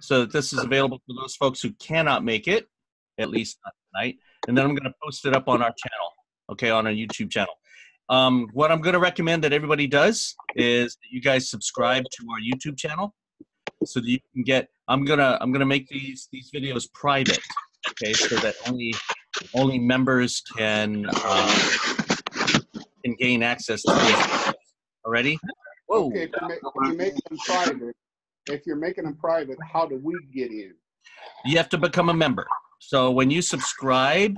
So this is available for those folks who cannot make it, at least not tonight. And then I'm going to post it up on our channel, okay, on our YouTube channel. What I'm going to recommend that everybody does is that you guys subscribe to our YouTube channel so that you can get. I'm gonna make these videos private, okay, so that only members can gain access to these videos. Already? Whoa. Okay, if you're making them private, how do we get in? You have to become a member. So when you subscribe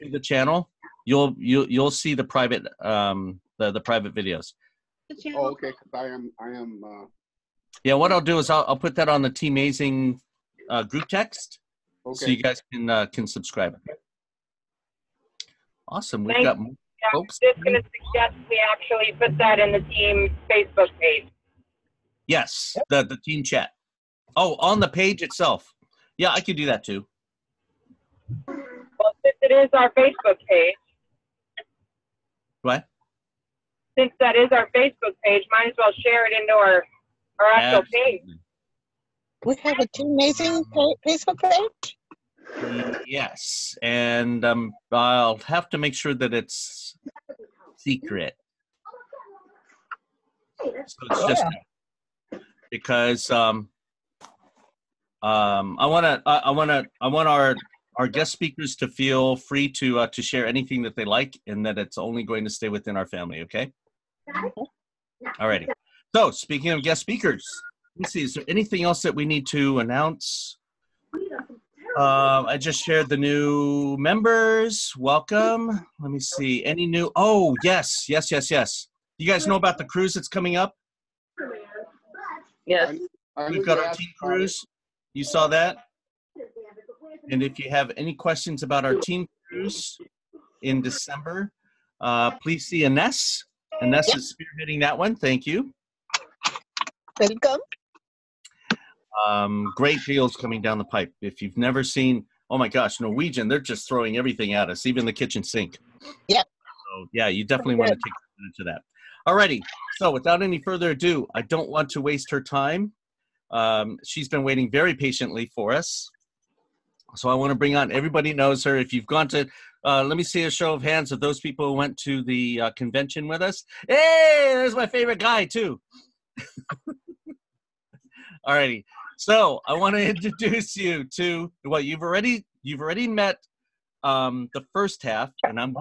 to the channel, you'll see the private the private videos. Oh, okay. Because I am. Yeah, what I'll do is I'll put that on the TEAMAZING group text, Okay. so you guys can subscribe. Awesome. We've got folks. I'm just going to suggest we actually put that in the team Facebook page. Yes, the team chat. Oh, on the page itself. Yeah, I could do that too. Well, since it is our Facebook page. What? Since that is our Facebook page, might as well share it into our actual page. We have a TEAMAZING Facebook page? Yes, and I'll have to make sure that it's secret. So it's just because I want our guest speakers to feel free to share anything that they like, and that it's only going to stay within our family. Okay. Alrighty. So speaking of guest speakers, let me see. Is there anything else that we need to announce? I just shared the new members. Welcome. Let me see. Any new? Oh, yes. You guys know about the cruise that's coming up? Yes. We've got our team cruise. You saw that? And if you have any questions about our team cruise in December, please see Ines. Ines is spearheading that one. Thank you. Welcome. Great deals coming down the pipe. If you've never seen, oh my gosh, Norwegian, they're just throwing everything at us, even the kitchen sink. Yep. So yeah, you definitely want to take advantage of that. Alrighty, so without any further ado, I don't want to waste her time. She's been waiting very patiently for us. So I want to bring on, everybody knows her. If you've gone to, let me see a show of hands of those people who went to the convention with us. Hey, there's my favorite guy too. Alrighty, so I want to introduce you to what you've already met the first half, and I'm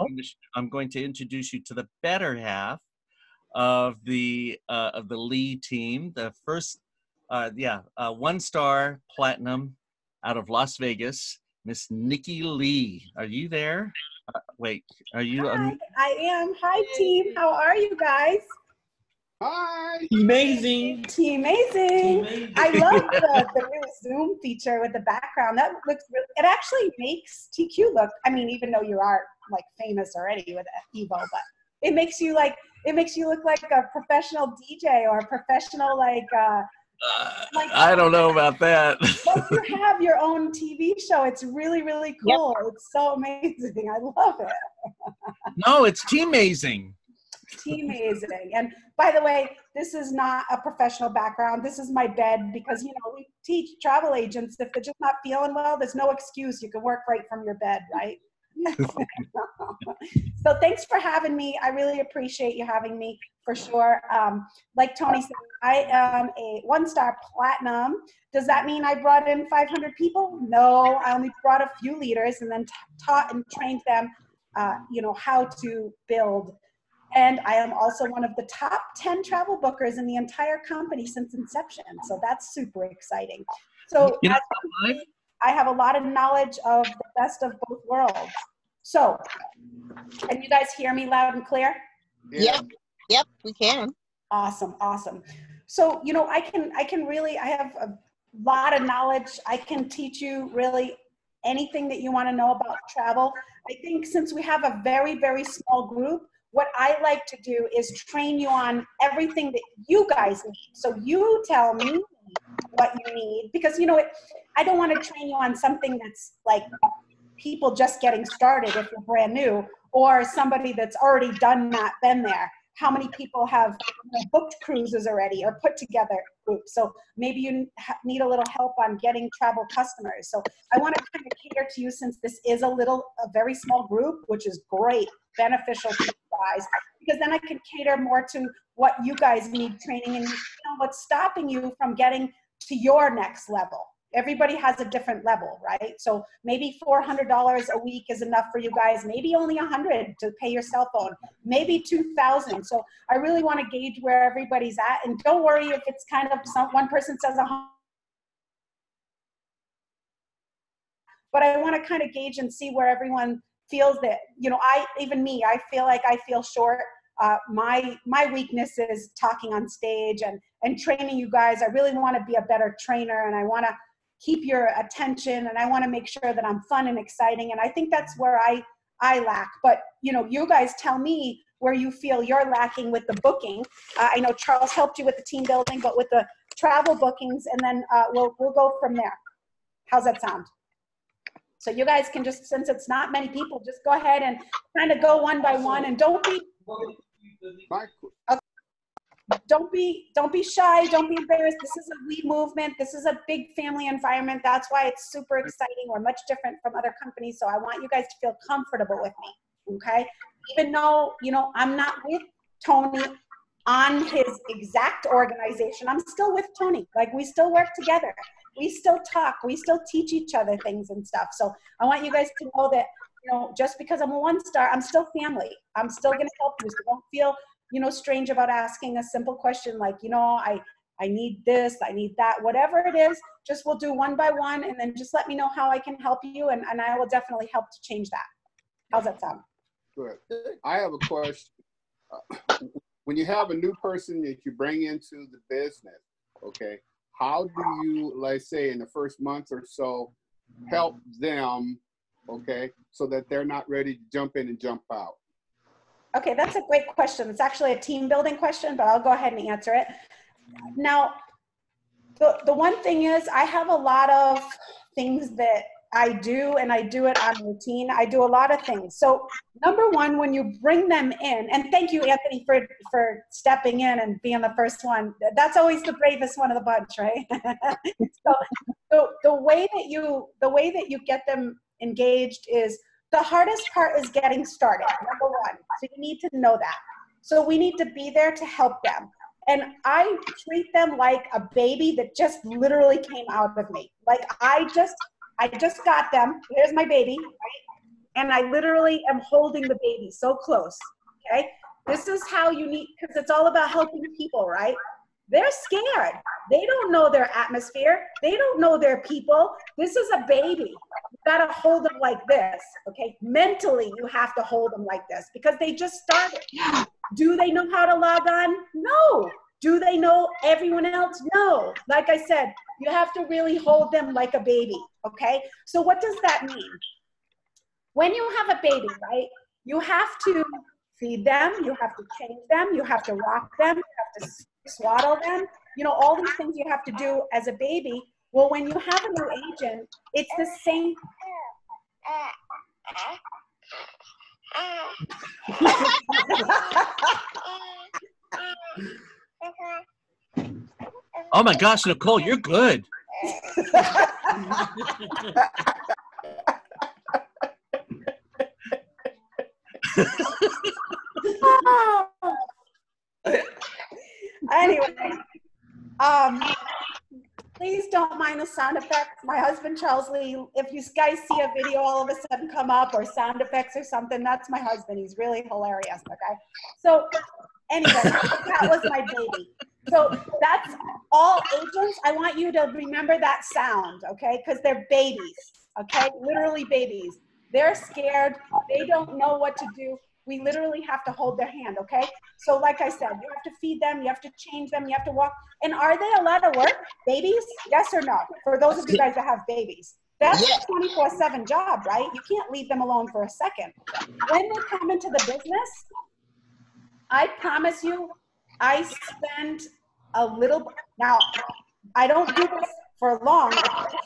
going to introduce you to the better half of the lead team. The first, 1-star platinum out of Las Vegas, Miss Nikki Lee. Are you there? Wait, are you? Hi, I am. Hi, team. How are you guys? Hi. TEAMAZING. TEAMAZIng. I love the new Zoom feature with the background. That looks really, it actually makes TQ look, I mean, even though you are like famous already with Evo, but it makes you look like a professional DJ or a professional I don't know about that. Well, you have your own TV show. It's really, really cool. Yep. It's so amazing. I love it. No, it's TEAMAZING. TEAMAZING. And by the way, this is not a professional background. This is my bed because, you know, we teach travel agents if they're just not feeling well, there's no excuse. You can work right from your bed, right? So thanks for having me. I really appreciate you having me for sure. Like Tony said, I am a 1-star platinum. Does that mean I brought in 500 people? No, I only brought a few leaders and then taught and trained them, you know, how to build. And I am also one of the top 10 travel bookers in the entire company since inception. So that's super exciting. So as I have a lot of knowledge of the best of both worlds. So can you guys hear me loud and clear? Yep. Yep, we can. Awesome, awesome. So, you know, I have a lot of knowledge. I can teach you really anything that you want to know about travel. I think since we have a very, very small group, what I like to do is train you on everything that you guys need. So you tell me what you need, because, you know, I don't want to train you on something that's like people just getting started if you're brand new, or somebody that's already done that, been there. how many people have booked cruises already or put together groups. So maybe you need a little help on getting travel customers. So I want to kind of cater to you, since this is a very small group, which is great, beneficial to you guys, because then I can cater more to what you guys need training and what's stopping you from getting to your next level. Everybody has a different level, right? So maybe $400 a week is enough for you guys. Maybe only $100 to pay your cell phone. Maybe $2,000. So I really want to gauge where everybody's at. And don't worry if it's kind of one person says $100. But I want to kind of gauge and see where everyone feels that, I feel like I feel short. My weakness is talking on stage and training you guys. I really want to be a better trainer, and I want to keep your attention, and I want to make sure that I'm fun and exciting. And I think that's where I lack. But, you guys tell me where you feel you're lacking with the booking. I know Charles helped you with the team building, but with the travel bookings, and then we'll go from there. How's that sound? So you guys can just, since it's not many people, just go ahead and kind of go one by one, and don't be shy, don't be embarrassed. This is a we movement. This is a big family environment. That's why it's super exciting. We're much different from other companies. So I want you guys to feel comfortable with me, okay? Even though, I'm not with Tony on his exact organization, I'm still with Tony. Like, we still work together. We still talk. We still teach each other things and stuff. So I want you guys to know that, just because I'm a one-star, I'm still family. I'm still going to help you. So don't feel, strange about asking a simple question like, I need this, I need that, whatever it is, just we'll do one by one, and then just let me know how I can help you, and I will definitely help to change that. How's that sound? Good. I have a question. When you have a new person that you bring into the business, okay, how do you, let's say in the first month or so, help them, okay, so that they're not ready to jump in and jump out? Okay, that's a great question. It's actually a team building question, but I'll go ahead and answer it. Now, the one thing is, I have a lot of things that I do, and I do it on routine. I do a lot of things. So number one, when you bring them in, and thank you, Anthony, for stepping in and being the first one. That's always the bravest one of the bunch, right? So the way that you get them engaged is, the hardest part is getting started, number one. So you need to know that. So we need to be there to help them. And I treat them like a baby that just literally came out of me. Like, I just got them. Here's my baby, right? And I literally am holding the baby so close, okay? This is how you need, because it's all about helping people, right? They're scared. They don't know their atmosphere. They don't know their people. This is a baby. You gotta hold them like this, okay? Mentally, you have to hold them like this because they just started. Do they know how to log on? No. Do they know everyone else? No. Like I said, you have to really hold them like a baby, okay? So what does that mean? When you have a baby, right, you have to feed them, you have to change them, you have to rock them, you have to swaddle them, all these things you have to do as a baby. Well, when you have a new agent, it's the same. Oh my gosh, Nicole, you're good. Anyway, please don't mind the sound effects. My husband, Charles Lee, if you guys see a video all of a sudden come up or sound effects or something, that's my husband. He's really hilarious, okay? So anyway, that was my baby. So that's all agents. I want you to remember that sound, okay? Because they're babies, okay? Literally babies. They're scared. They don't know what to do. We literally have to hold their hand, okay? So like I said, you have to feed them, you have to change them, you have to walk. And are they a lot of work, babies? Yes or no? For those of you guys that have babies. That's a 24/7 job, right? You can't leave them alone for a second. When they come into the business, I promise you, I spend a little, now, I don't do this for long.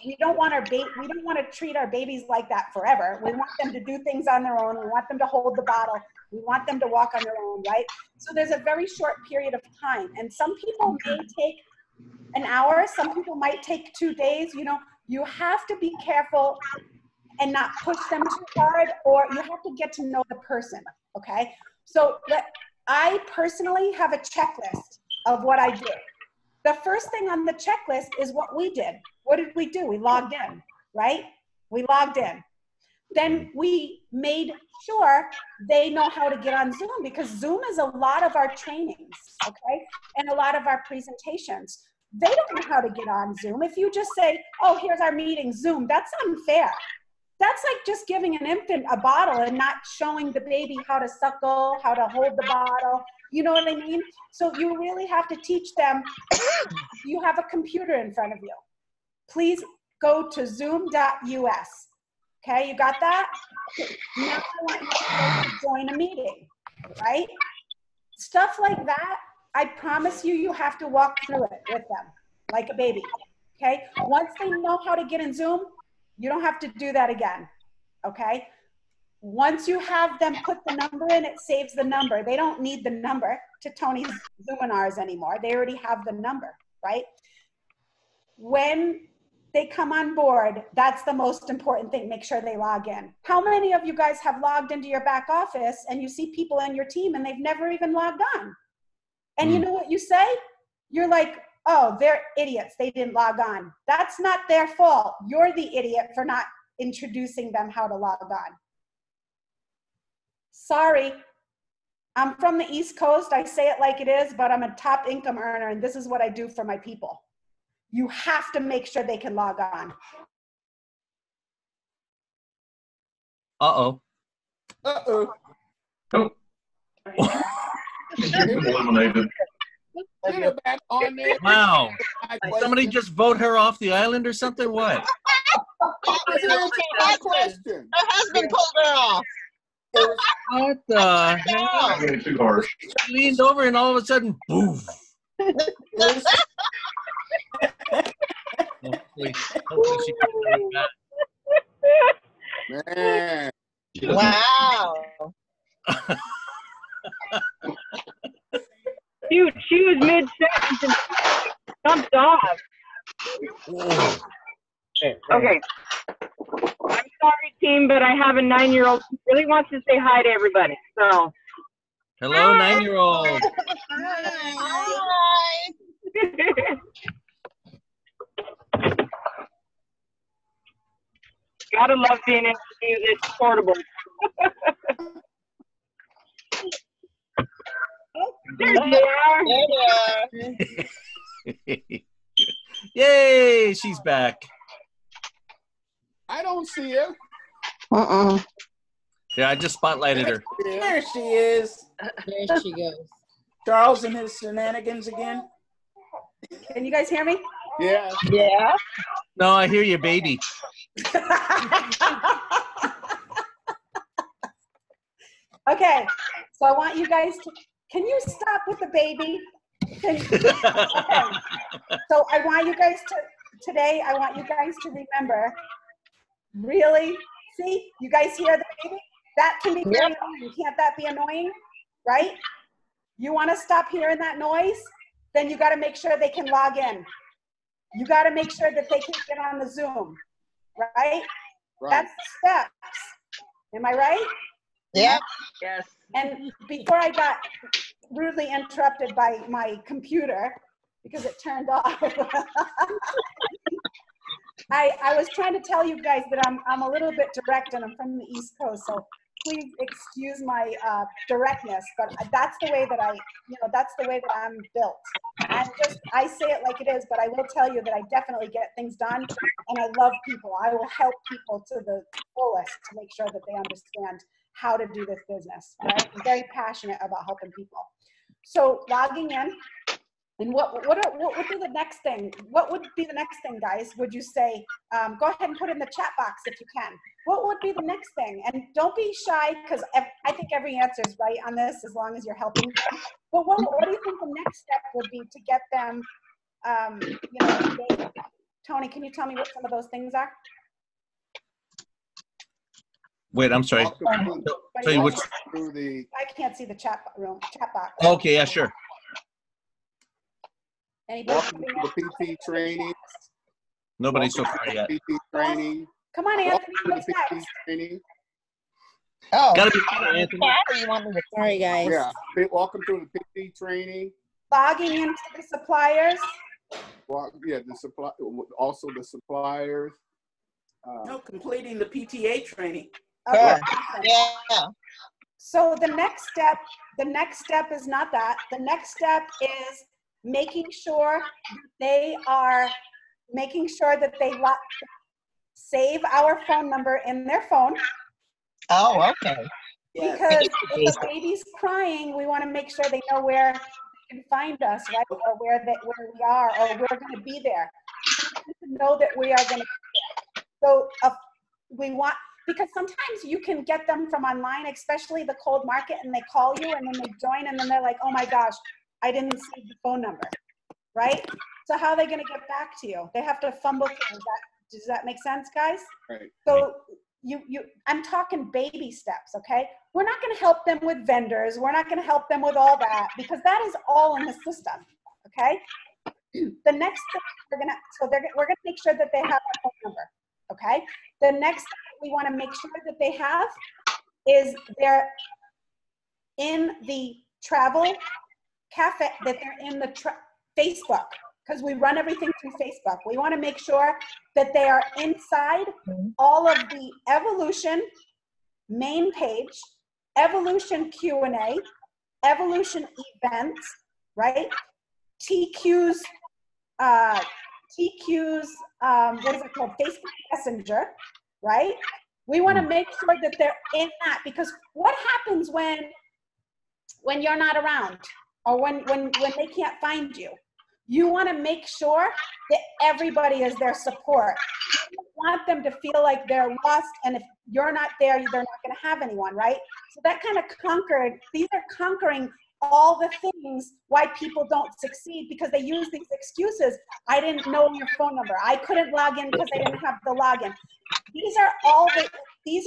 We don't want to treat our babies like that forever. We want them to do things on their own. We want them to hold the bottle. We want them to walk on their own, right? So there's a very short period of time. And some people may take an hour. Some people might take 2 days. You know, you have to be careful and not push them too hard, or you have to get to know the person, okay? So I personally have a checklist of what I do. The first thing on the checklist is what we did. What did we do? We logged in, right? We logged in. Then we made sure they know how to get on Zoom, because Zoom is a lot of our trainings, okay? And a lot of our presentations. They don't know how to get on Zoom. If you just say, oh, here's our meeting, Zoom, that's unfair. That's like just giving an infant a bottle and not showing the baby how to suckle, how to hold the bottle. You know what I mean? So you really have to teach them. You have a computer in front of you. Please go to zoom.us. Okay, you got that? Now I want you to join a meeting, right? Stuff like that, I promise you, you have to walk through it with them like a baby, okay? Once they know how to get in Zoom, you don't have to do that again, okay? Once you have them put the number in, it saves the number. They don't need the number to Tony's Zoominars anymore. They already have the number, right? When they come on board, that's the most important thing. Make sure they log in. How many of you guys have logged into your back office and you see people in your team and they've never even logged on? And you know what you say? You're like, oh, they're idiots. They didn't log on. That's not their fault. You're the idiot for not introducing them how to log on. Sorry, I'm from the East Coast. I say it like it is, but I'm a top income earner, and this is what I do for my people. You have to make sure they can log on. Uh-oh. Uh-oh. Oh. Eliminated. Get her back on there. Wow. Did somebody just vote her off the island or something? What? My question. Her husband pulled her off. What the hell? Getting too harsh. She leaned over and all of a sudden, boom. Hopefully she can back. Man. Wow. Dude, she was mid-sentence and jumped off. Whoa. Okay. I'm sorry, team, but I have a 9-year-old who really wants to say hi to everybody. So. Hello, 9-year-old. Hi. Gotta love being able to do this portable. There they are. There they are. Yay, she's back. I don't see her. Yeah, I just spotlighted her. There she is. There she goes. Charles and his shenanigans again. Can you guys hear me? Yeah. Yeah. No, I hear you, baby. Okay, so I want you guys to, can you stop with the baby? Okay. So I want you guys to, today, I want you guys to remember, really, see, you guys hear the baby? That can be very annoying. Can't that be annoying, right? You want to stop hearing that noise? Then you got to make sure they can log in. You got to make sure that they can get on the Zoom, right? That's the steps. Am I right? Yep. Yes. And before I got rudely interrupted by my computer because it turned off, I was trying to tell you guys that I'm a little bit direct and I'm from the East Coast, so please excuse my directness, but that's the way that that's the way that I'm built. I say it like it is, but I will tell you that I definitely get things done and I love people. I will help people to the fullest to make sure that they understand how to do this business, right? I'm very passionate about helping people. So logging in, and what would be the next thing? What would be the next thing, guys? Would you say, go ahead and put in the chat box if you can. What would be the next thing? And don't be shy, because I think every answer is right on this as long as you're helping them. But what do you think the next step would be to get them, Tony, can you tell me what some of those things are? Wait, I'm sorry. Welcome Tell you which. through the I can't see the chat box. Okay, yeah, sure. Anybody? welcome to the PT training. Nobody so Welcome far to yet. the PT training. Come on, Anthony, Welcome to what's the PT next? training. Oh, Gotta be quiet, Anthony. or you want me to? Sorry, guys. Yeah, welcome to the PT training. Logging into the suppliers. Well, yeah, the supply, also the suppliers. No, completing the PTA training. Okay, Sure. awesome. Yeah. So the next step is not that. The next step is making sure they save our phone number in their phone. Oh, okay. Yes. Because if a baby's crying, we want to make sure they know where they can find us, right? Or where we are, or we're going to be there. We need to know that we are going to be there. So we want, because sometimes you can get them from online, especially the cold market, and they call you and then they join and then they're like, oh my gosh, I didn't save the phone number, right? So how are they going to get back to you? They have to fumble through. Does that make sense, guys? Right. So I'm talking baby steps, okay? We're not going to help them with vendors. We're not going to help them with all that because that is all in the system, okay? The next thing we're going to make sure that they have our phone number, okay? The next thing we want to make sure that they have is they're in the travel cafe, that they're in the Facebook, because we run everything through Facebook. We want to make sure that they are inside all of the Evolution main page, Evolution Q&A, Evolution events, right? TQ's, what is it called? Facebook Messenger, right? We want to make sure that they're in that, because what happens when you're not around or when they can't find you? You want to make sure that everybody is their support. You don't want them to feel like they're lost, and if you're not there, they're not going to have anyone, right? So that kind of these are conquering all the things why people don't succeed, because they use these excuses. I didn't know your phone number. I couldn't log in because I didn't have the login. These are all the things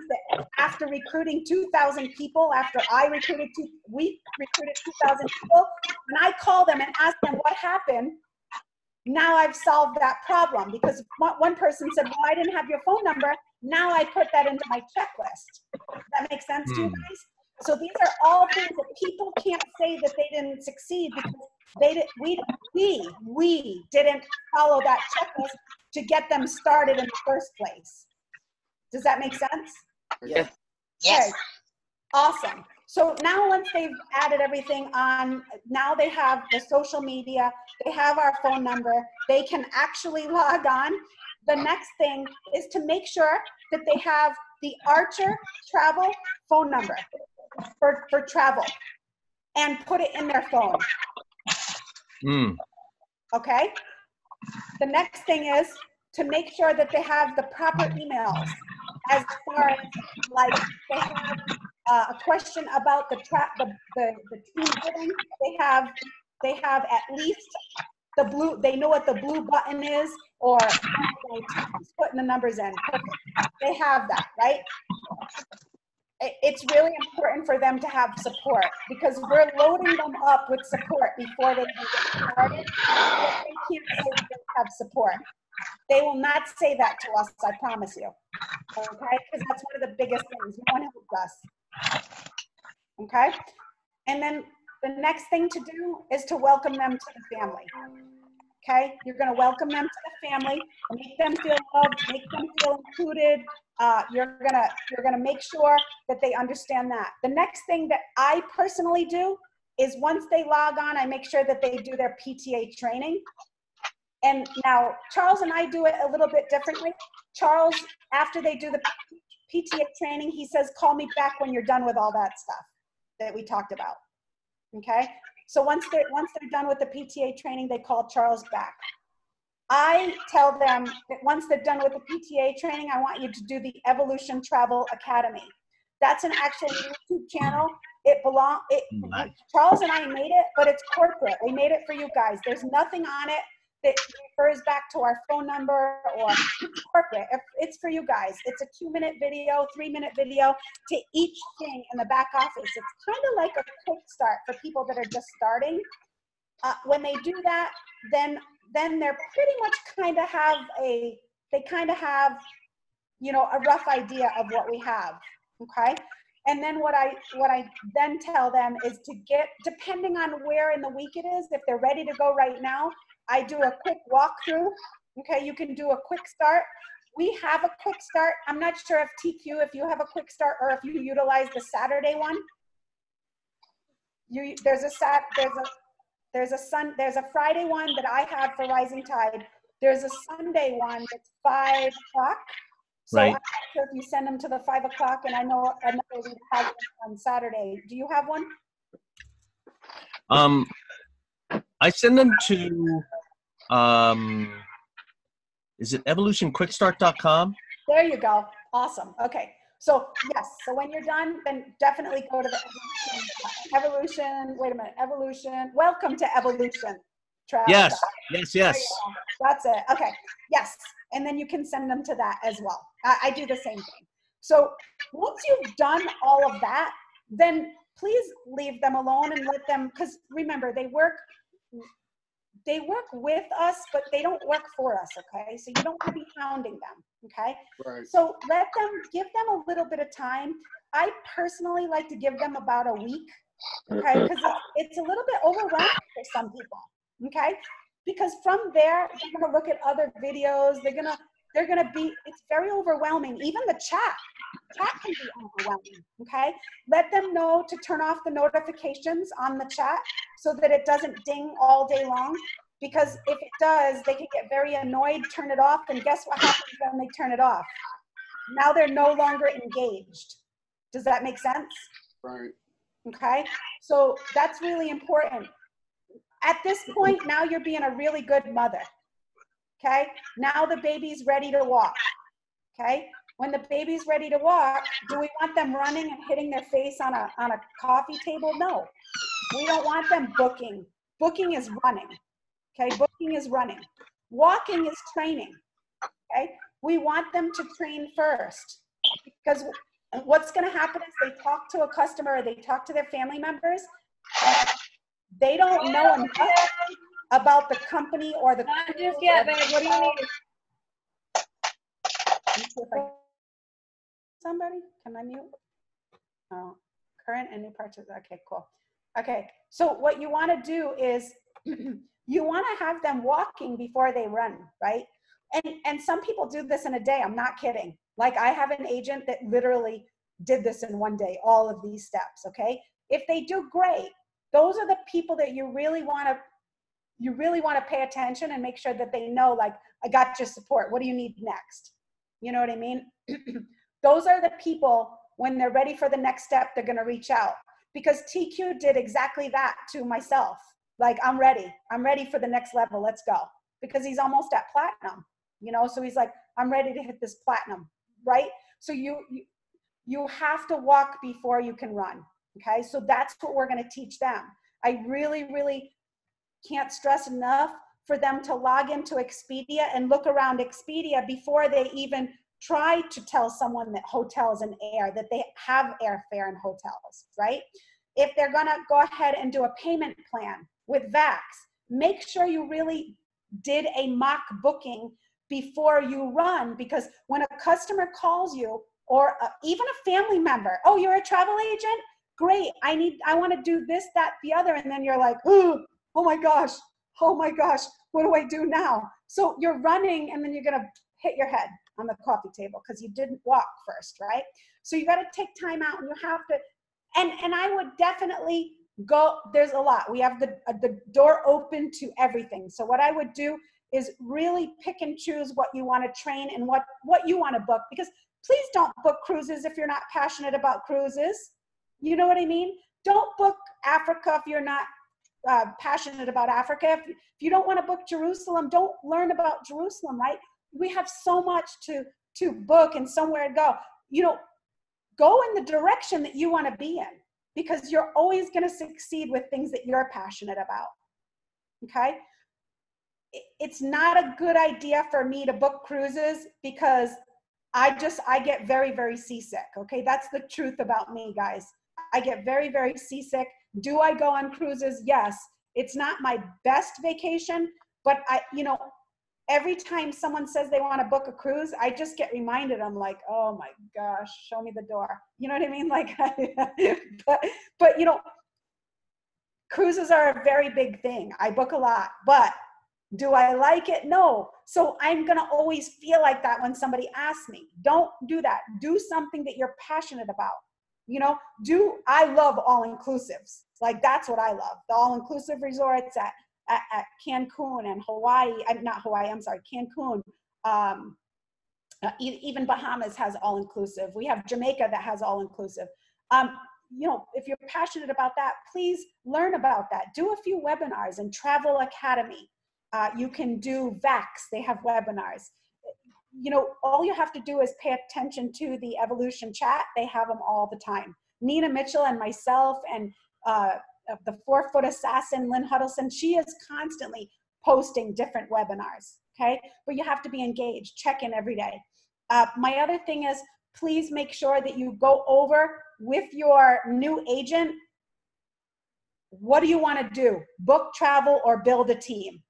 that after recruiting 2,000 people, after we recruited 2,000 people, when I call them and ask them what happened, now I've solved that problem, because one person said, well, I didn't have your phone number. Now I put that into my checklist. Does that make sense to you guys? So these are all things that people can't say that they didn't succeed because we didn't follow that checklist to get them started in the first place. Does that make sense? Yes. Yes. Okay. Awesome. So now once they've added everything on, now they have the social media, they have our phone number, they can actually log on. The next thing is to make sure that they have the Archer travel phone number for travel and put it in their phone. Okay? The next thing is to make sure that they have the proper emails, as far as like they have a question about the team building. They have at least the blue. They know what the blue button is, or putting the numbers in. They have that, right? It's really important for them to have support, because we're loading them up with support before they even get started. They can't say they don't have support. They will not say that to us, I promise you. Okay? Because that's one of the biggest things. No one helps us. Okay? And then the next thing to do is to welcome them to the family. Okay? You're going to welcome them to the family, make them feel loved, make them feel included. You're gonna make sure that they understand that. The next thing that I personally do is once they log on, I make sure that they do their PTA training. And now Charles and I do it a little bit differently. Charles, after they do the PTA training, he says, call me back when you're done with all that stuff that we talked about. Okay? So once they're done with the PTA training, they call Charles back. I tell them that once they're done with the PTA training, I want you to do the Evolution Travel Academy. That's an actual YouTube channel. Charles and I made it, but it's corporate. We made it for you guys. There's nothing on it that refers back to our phone number, or corporate. If it's for you guys. It's a 2-minute video, 3-minute video to each thing in the back office. It's kind of like a quick start for people that are just starting. When they do that, then they're pretty much kind of have a rough idea of what we have, okay? And then what I then tell them is to get, depending on where in the week it is, if they're ready to go right now, I do a quick walkthrough, okay? You can do a quick start. We have a quick start. I'm not sure if TQ, if you have a quick start or if you utilize the Saturday one. There's a Friday one that I have for Rising Tide. There's a Sunday one that's 5 o'clock. So Right. I'm not sure if you send them to the 5 o'clock, and I know another week has one on Saturday. Do you have one? I send them to, is it evolutionquickstart.com? There you go. Awesome. Okay. So yes. So when you're done, then definitely go to the evolution. Wait a minute. Evolution. Welcome to Evolution. Travel. Yes. There you go. That's it. Okay. Yes. And then you can send them to that as well. I do the same thing. So once you've done all of that, then please leave them alone and let them, because remember, they work with us, but they don't work for us, okay? So you don't want to be hounding them, okay? Right. So give them a little bit of time. I personally like to give them about a week, okay? Because it's a little bit overwhelming for some people, okay? Because from there, they're gonna look at other videos, they're gonna be, it's very overwhelming. Even the chat can be overwhelming, okay? Let them know to turn off the notifications on the chat so that it doesn't ding all day long. Because if it does, they can get very annoyed, turn it off, and guess what happens when they turn it off? Now they're no longer engaged. Does that make sense? Right. Okay, so that's really important. At this point, now you're being a really good mother. Okay, now the baby's ready to walk. Okay, when the baby's ready to walk, do we want them running and hitting their face on a coffee table? No, we don't want them booking. Booking is running. Okay, booking is running. Walking is training. Okay, we want them to train first, because what's going to happen is they talk to a customer or they talk to their family members, and they don't know enough about the company or the Not just yet, babe. What do you need? Somebody, can I mute? Oh, current and new purchase. Okay, cool. Okay, so what you want to do is you want to have them walking before they run, right? And some people do this in a day. I'm not kidding. Like, I have an agent that literally did this in one day, all of these steps, okay? If they do, great. Those are the people that you really want to pay attention and make sure that they know, like, I got your support. What do you need next? You know what I mean? Those are the people, when they're ready for the next step, they're going to reach out. Because TQ did exactly that to myself. Like, I'm ready for the next level. Let's go. Because he's almost at platinum, you know? So he's like, I'm ready to hit this platinum, right? So you have to walk before you can run. Okay, so that's what we're going to teach them. I really, really can't stress enough for them to log into Expedia and look around Expedia before they even try to tell someone that hotels and air, that they have airfare and hotels, right? If they're going to go ahead and do a payment plan with Vax, make sure you really did a mock booking before you run, because when a customer calls you, or even a family member, oh, you're a travel agent? Great, I want to do this, that, the other, and then you're like, oh my gosh, what do I do now? So you're running, and then you're gonna hit your head on the coffee table because you didn't walk first, right? So you got to take time out, and you have to, and I would definitely go. There's a lot. We have the door open to everything. So what I would do is really pick and choose what you want to train and what you want to book, because please don't book cruises if you're not passionate about cruises. You know what I mean? Don't book Africa if you're not passionate about Africa. If you don't want to book Jerusalem, don't learn about Jerusalem, right? We have so much to book and somewhere to go. You know, go in the direction that you want to be in, because you're always going to succeed with things that you're passionate about. Okay? it's not a good idea for me to book cruises because I get very, very seasick. Okay. That's the truth about me, guys. I get very, very seasick. Do I go on cruises? Yes. It's not my best vacation, but every time someone says they want to book a cruise, I just get reminded. I'm like, oh my gosh, show me the door. You know what I mean? Like, but cruises are a very big thing. I book a lot, but do I like it? No. So I'm going to always feel like that when somebody asks me. Don't do that. Do something that you're passionate about. I love all-inclusives. Like, that's what I love. The all-inclusive resorts at Cancun and Hawaii, not Hawaii, I'm sorry, Cancun. Even Bahamas has all-inclusive. We have Jamaica that has all-inclusive. If you're passionate about that, please learn about that. Do a few webinars in Travel Academy. You can do VAX, they have webinars. All you have to do is pay attention to the Evolution chat. They have them all the time. Nina Mitchell and myself and the 4-foot assassin, Lynn Huddleston, she is constantly posting different webinars, okay? But you have to be engaged, check in every day. My other thing is, please make sure that you go over with your new agent, what do you want to do? Book travel or build a team?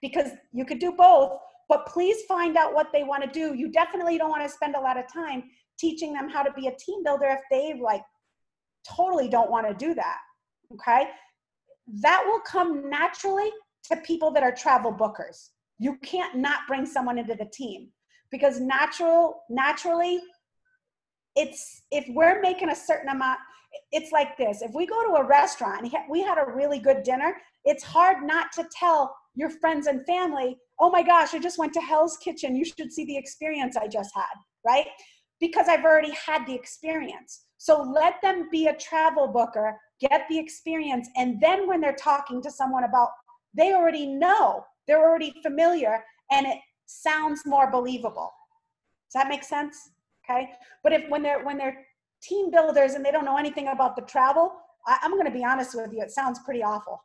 Because you could do both, but please find out what they want to do. You definitely don't want to spend a lot of time teaching them how to be a team builder if they totally don't want to do that, okay? That will come naturally to people that are travel bookers. You can't not bring someone into the team because naturally, if we're making a certain amount, it's like this. If we go to a restaurant and we had a really good dinner, it's hard not to tell your friends and family, oh my gosh, I just went to Hell's Kitchen. You should see the experience I just had, right? Because I've already had the experience. So let them be a travel booker, get the experience, and then when they're talking to someone about, they already know, they're already familiar, and it sounds more believable. Does that make sense? Okay. But when they're team builders and they don't know anything about the travel, I'm going to be honest with you, it sounds pretty awful.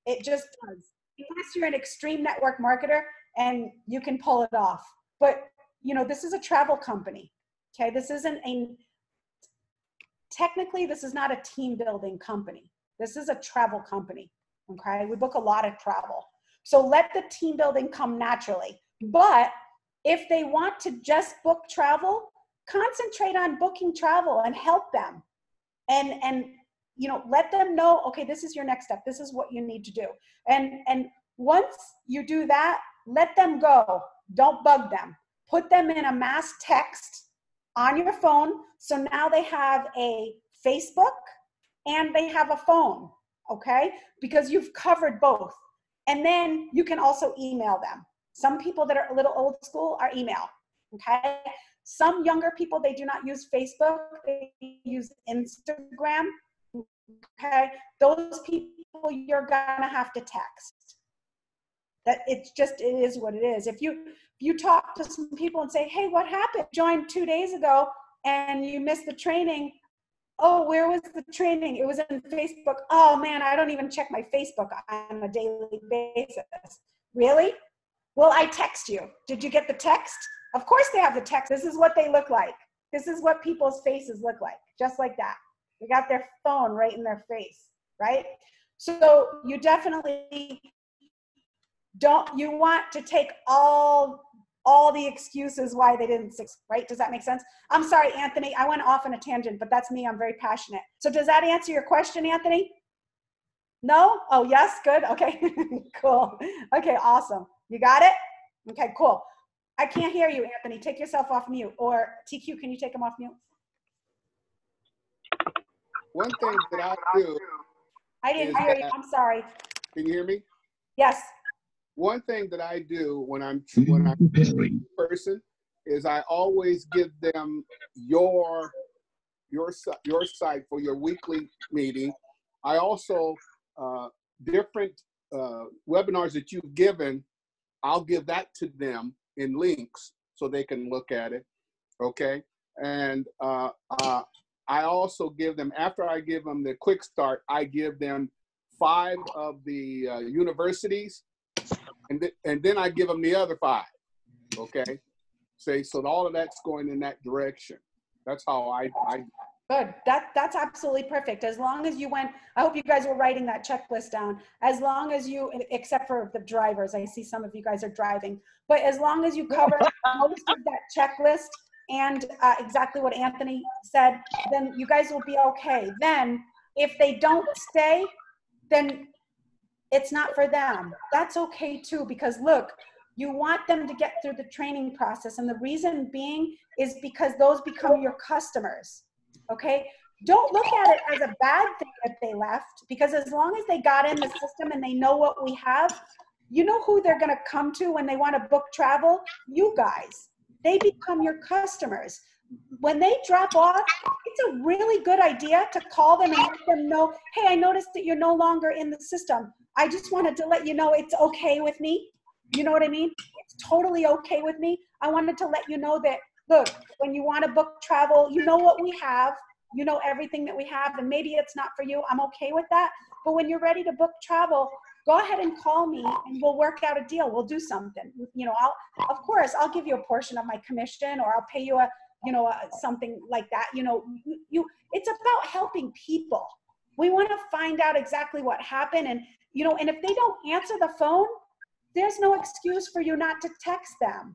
It just does. Unless you're an extreme network marketer and you can pull it off. But, this is a travel company. Okay. Technically, this is not a team building company. This is a travel company. Okay. We book a lot of travel. So let the team building come naturally. But if they want to just book travel, concentrate on booking travel and help them. And let them know, okay, this is your next step. This is what you need to do. And once you do that, let them go. Don't bug them. Put them in a mass text on your phone. So now they have a Facebook and they have a phone, okay? Because you've covered both. And then you can also email them. Some people that are a little old school are email, okay? Some younger people, they do not use Facebook, they use Instagram, okay? Those people you're gonna have to text. That it is what it is. If you talk to some people and say, hey, what happened? Joined 2 days ago and you missed the training. Oh, where was the training? It was in Facebook. Oh man, I don't even check my Facebook on a daily basis. Really? Well, I text you. Did you get the text? Of course they have the text. This is what they look like. This is what people's faces look like, just like that. They got their phone right in their face, right? So you definitely you want to take all the excuses why they didn't succeed, right? Does that make sense? I'm sorry, Anthony, I went off on a tangent, but that's me, I'm very passionate. So does that answer your question, Anthony? No? Oh, yes, good, okay, cool. Okay, awesome. You got it? Okay, cool. I can't hear you, Anthony. Take yourself off mute. Or TQ, can you take him off mute? One thing that I do. I didn't hear you. I'm sorry. Can you hear me? Yes. One thing that I do when I'm a person is I always give them your site for your weekly meeting. I also different webinars that you've given, I'll give that to them in links so they can look at it. Okay, and I also give them, after I give them the quick start, I give them 5 of the universities and then I give them the other 5. Okay. Say, so all of that's going in that direction. That's how I Good. That's absolutely perfect. As long as you went, I hope you guys were writing that checklist down. As long as you, except for the drivers, I see some of you guys are driving, but as long as you cover most of that checklist and exactly what Anthony said, then you guys will be okay. Then if they don't stay, then it's not for them. That's okay too, because look, you want them to get through the training process. And the reason being is because those become your customers. Okay. Don't look at it as a bad thing that they left, because as long as they got in the system and they know what we have, you know who they're going to come to when they want to book travel? You guys. They become your customers. When they drop off, it's a really good idea to call them and let them know, hey, I noticed that you're no longer in the system. I just wanted to let you know it's okay with me. You know what I mean? It's totally okay with me. I wanted to let you know that, look, when you want to book travel, you know what we have. You know everything that we have, and maybe it's not for you. I'm okay with that. But when you're ready to book travel, go ahead and call me and we'll work out a deal. We'll do something. You know, of course, I'll give you a portion of my commission, or I'll pay you something like that. You know, it's about helping people. We want to find out exactly what happened. And, you know, and if they don't answer the phone, there's no excuse for you not to text them.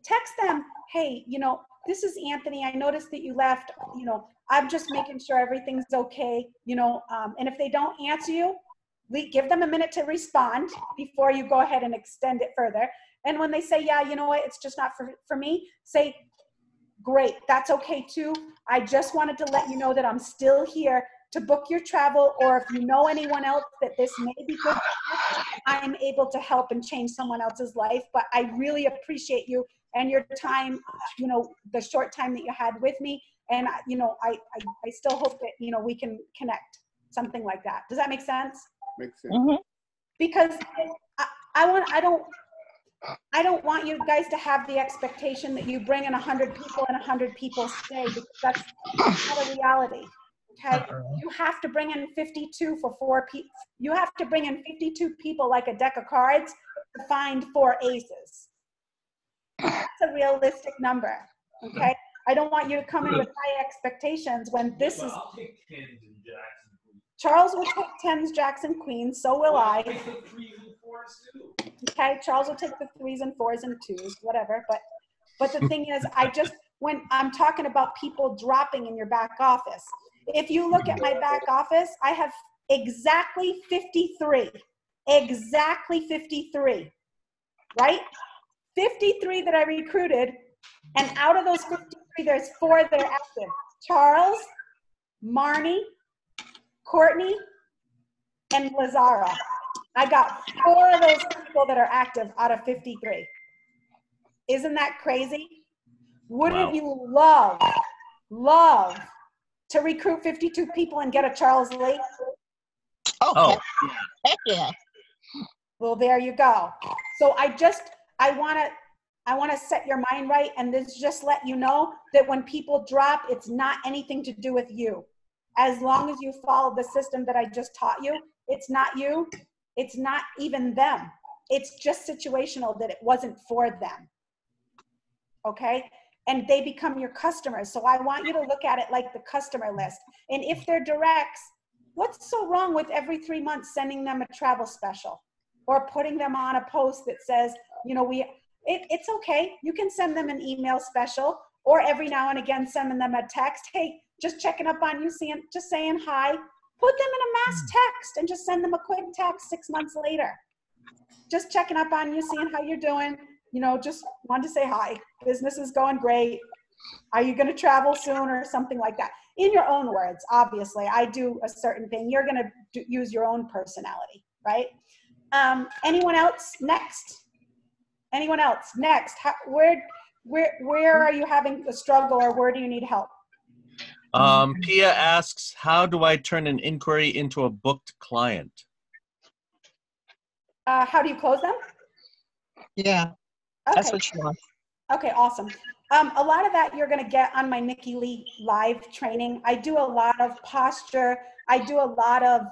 Text them, hey, you know, this is Anthony. I noticed that you left. You know, I'm just making sure everything's okay. You know, and if they don't answer you, give them a minute to respond before you go ahead and extend it further. And when they say, yeah, you know what, it's just not for me, say, great, that's okay too. I just wanted to let you know that I'm still here to book your travel, or if you know anyone else that this may be good for, I'm able to help and change someone else's life. But I really appreciate you and your time, you know, the short time that you had with me. And, you know, I still hope that, you know, we can connect, something like that. Does that make sense? Makes sense. Mm-hmm. Because I don't want you guys to have the expectation that you bring in 100 people and 100 people stay, because that's not a reality. Okay, you have to bring in 52 for 4 people. You have to bring in 52 people like a deck of cards to find 4 aces. That's a realistic number. Okay, I don't want you to come in with high expectations when this is. I'll take 10s and Jackson. Charles will take 10s, jacks, and queens. So will I. I'll take the 3s and 4s too. Okay, Charles will take the 3s and 4s and 2s, whatever. But the thing is, when I'm talking about people dropping in your back office, if you look at my back office, I have exactly 53. Exactly 53, right? 53 that I recruited, and out of those 53, there's 4 that are active. Charles, Marnie, Courtney, and Lazara. I got 4 of those people that are active out of 53. Isn't that crazy? Wouldn't you love to recruit 52 people and get a Charles Lee? Oh, heck yeah. Well, there you go. So I want to set your mind right, and this just let you know that when people drop, it's not anything to do with you. As long as you follow the system that I just taught you, it's not you. It's not even them. It's just situational that it wasn't for them. Okay? And they become your customers. So I want you to look at it like the customer list. And if they're directs, what's so wrong with every 3 months sending them a travel special or putting them on a post that says, you know, it's okay. You can send them an email special, or every now and again sending them a text. Hey, just checking up on you, just saying hi. Put them in a mass text and just send them a quick text 6 months later. Just checking up on you, seeing how you're doing. You know, just wanted to say hi. Business is going great. Are you going to travel soon, or something like that? In your own words, obviously. I do a certain thing. You're going to use your own personality, right? Anyone else? Next. Anyone else? Next. Where are you having a struggle, or where do you need help? Pia asks, how do I turn an inquiry into a booked client? How do you close them? Yeah, that's what she wants. Okay, awesome. A lot of that you're going to get on my Nikki Lee live training. I do a lot of posture. I do a lot of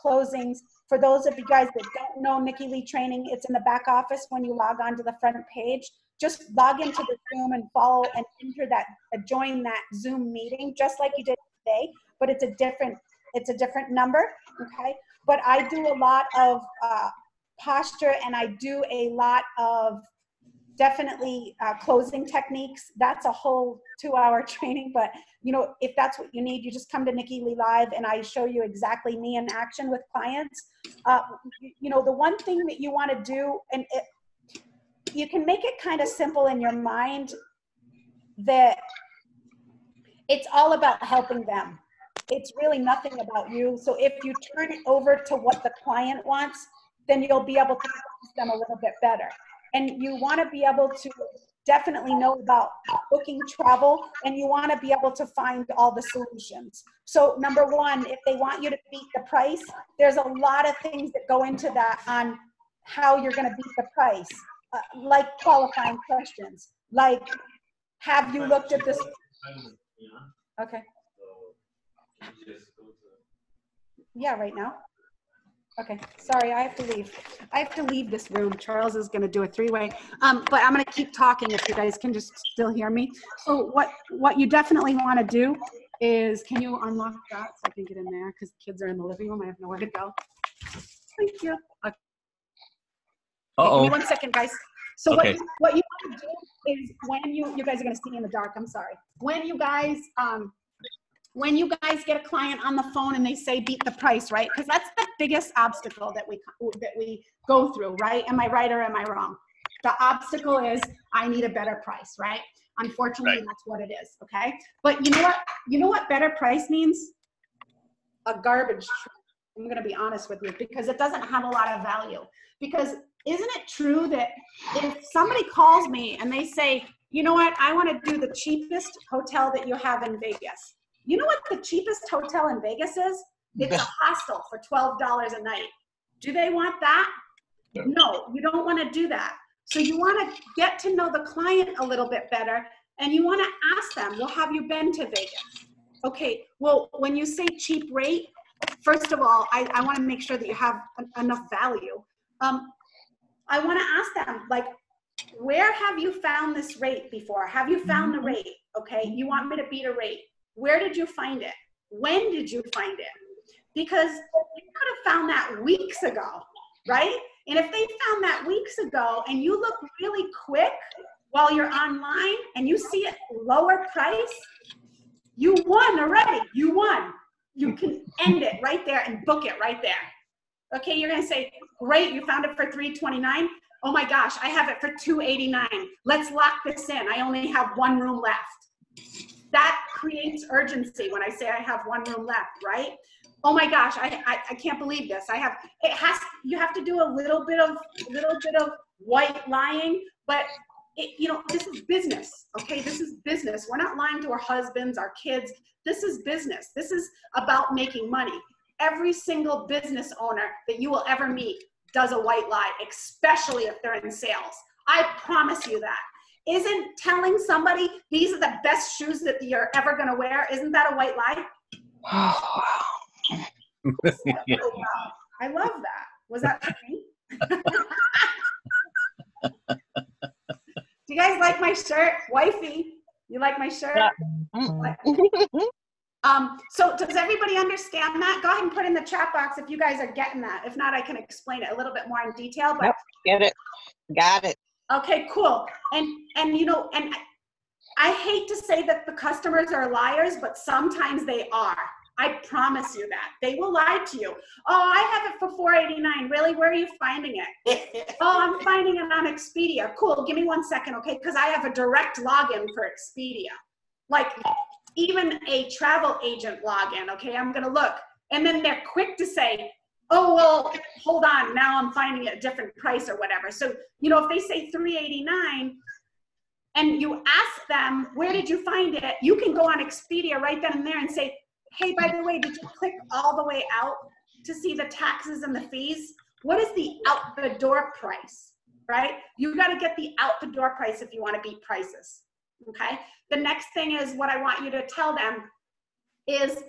closings. For those of you guys that don't know Nikki Lee Training, it's in the back office when you log on to the front page. Just log into the Zoom and follow and enter that, join that Zoom meeting, just like you did today, but it's a different number, okay? But I do a lot of posture, and I do a lot of definitely closing techniques. That's a whole 2-hour training, but you know, if that's what you need, you just come to Nikki Lee Live and I show you exactly me in action with clients. You know, the one thing that you want to do, and you can make it kind of simple in your mind, that it's all about helping them. It's really nothing about you. So if you turn it over to what the client wants, then you'll be able to focus them a little bit better. And you want to be able to definitely know about booking travel, and you want to be able to find all the solutions. So number one, if they want you to beat the price, there's a lot of things that go into that on how you're going to beat the price, like qualifying questions, like, have you looked at this? Okay. Yeah, right now. Okay, sorry, I have to leave. I have to leave this room. Charles is gonna do a 3-way, but I'm gonna keep talking if you guys can just still hear me. So what you definitely wanna do is, can you unlock that so I can get in there? Because kids are in the living room, I have nowhere to go. Thank you. Okay. Give me 1 second, guys. So okay. what you wanna do is, when you guys are gonna see me in the dark, I'm sorry. When you guys get a client on the phone and they say beat the price, right? Because that's the biggest obstacle that we go through, right? Am I right or am I wrong? The obstacle is, I need a better price, right? Unfortunately, that's what it is, okay? But you know what? You know what better price means? A garbage truck. I'm gonna be honest with you, because it doesn't have a lot of value. Because isn't it true that if somebody calls me and they say, you know what, I wanna do the cheapest hotel that you have in Vegas. You know what the cheapest hotel in Vegas is? It's a hostel for $12 a night. Do they want that? No, you don't want to do that. So you want to get to know the client a little bit better, and you want to ask them, well, have you been to Vegas? Okay, well, when you say cheap rate, first of all, I want to make sure that you have enough value. I want to ask them, like, where have you found this rate before? Have you found the rate? Okay, you want me to beat a rate. Where did you find it? When did you find it? Because you could have found that weeks ago, right? And if they found that weeks ago and you look really quick while you're online and you see it lower price, you won already. You won. You can end it right there and book it right there. Okay, you're gonna say, great, you found it for $329. Oh my gosh, I have it for $289. Let's lock this in. I only have 1 room left. That creates urgency when I say I have 1 room left, right? Oh my gosh, I can't believe this. You have to do a little bit of white lying, but you know, this is business, okay? This is business. We're not lying to our husbands, our kids. This is business. This is about making money. Every single business owner that you will ever meet does a white lie, especially if they're in sales. I promise you that. Isn't telling somebody these are the best shoes that you're ever gonna wear, isn't that a white lie? Oh, Yeah. Oh, wow. I love that. Was that for me? Do you guys like my shirt? Wifey, you like my shirt? So does everybody understand that? Go ahead and put in the chat box if you guys are getting that. If not, I can explain it a little bit more in detail. But Get it. Got it. okay, cool. And you know, and I hate to say that the customers are liars, but sometimes they are. I promise you that. They will lie to you. Oh, I have it for $489. Really? Where are you finding it? Oh, I'm finding it on Expedia. Cool. Give me 1 second, okay? Because I have a direct login for Expedia. Like even a travel agent login, okay? I'm going to look. And then they're quick to say, oh, well, hold on. Now I'm finding it a different price or whatever. So, you know, if they say $389 and you ask them, where did you find it? You can go on Expedia right then and there and say, hey, by the way, did you click all the way out to see the taxes and the fees? What is the out the door price, right? You got to get the out the door price if you want to beat prices, okay? The next thing is what I want you to tell them is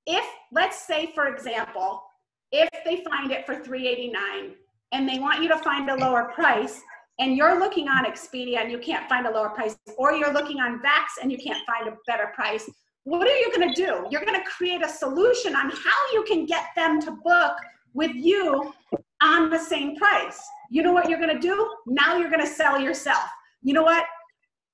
if, let's say, for example, if they find it for $389 and they want you to find a lower price, and you're looking on Expedia and you can't find a lower price, or you're looking on Vax and you can't find a better price, what are you going to do? You're going to create a solution on how you can get them to book with you on the same price. You know what you're going to do? Now you're going to sell yourself. You know what?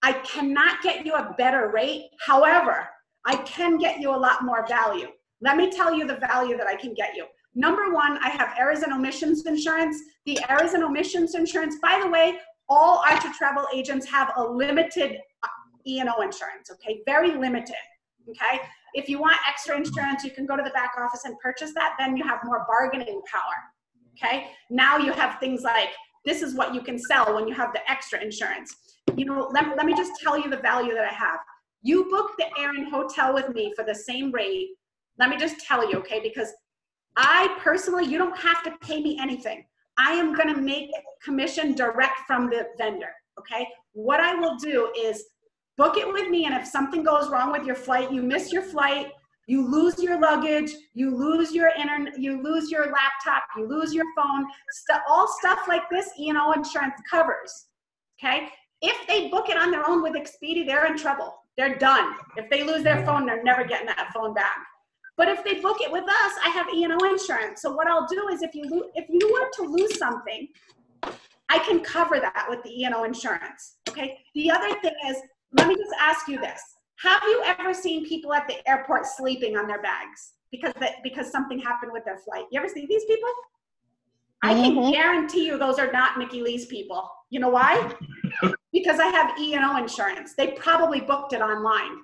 I cannot get you a better rate. However, I can get you a lot more value. Let me tell you the value that I can get you. Number one, I have errors and omissions insurance. The errors and omissions insurance, by the way, all Archer travel agents have a limited E&O insurance, okay? Very limited, okay? If you want extra insurance, you can go to the back office and purchase that. Then you have more bargaining power, okay? Now you have things like, this is what you can sell when you have the extra insurance. You know, let me just tell you the value that I have. You book the air and hotel with me for the same rate. Let me just tell you, okay? Because I personally, you don't have to pay me anything. I am gonna make commission direct from the vendor, okay? What I will do is book it with me, and if something goes wrong with your flight, you miss your flight, you lose your luggage, you lose your internet, you lose your laptop, you lose your phone, all stuff like this, E&O insurance covers, okay? If they book it on their own with Expedia, they're in trouble. They're done. If they lose their phone, they're never getting that phone back. But if they book it with us, I have E&O insurance. So what I'll do is if you were to lose something, I can cover that with the E&O insurance, okay? The other thing is, let me just ask you this. Have you ever seen people at the airport sleeping on their bags because something happened with their flight? You ever see these people? I can guarantee you those are not Nikki Lee's people. You know why? Because I have E&O insurance. They probably booked it online.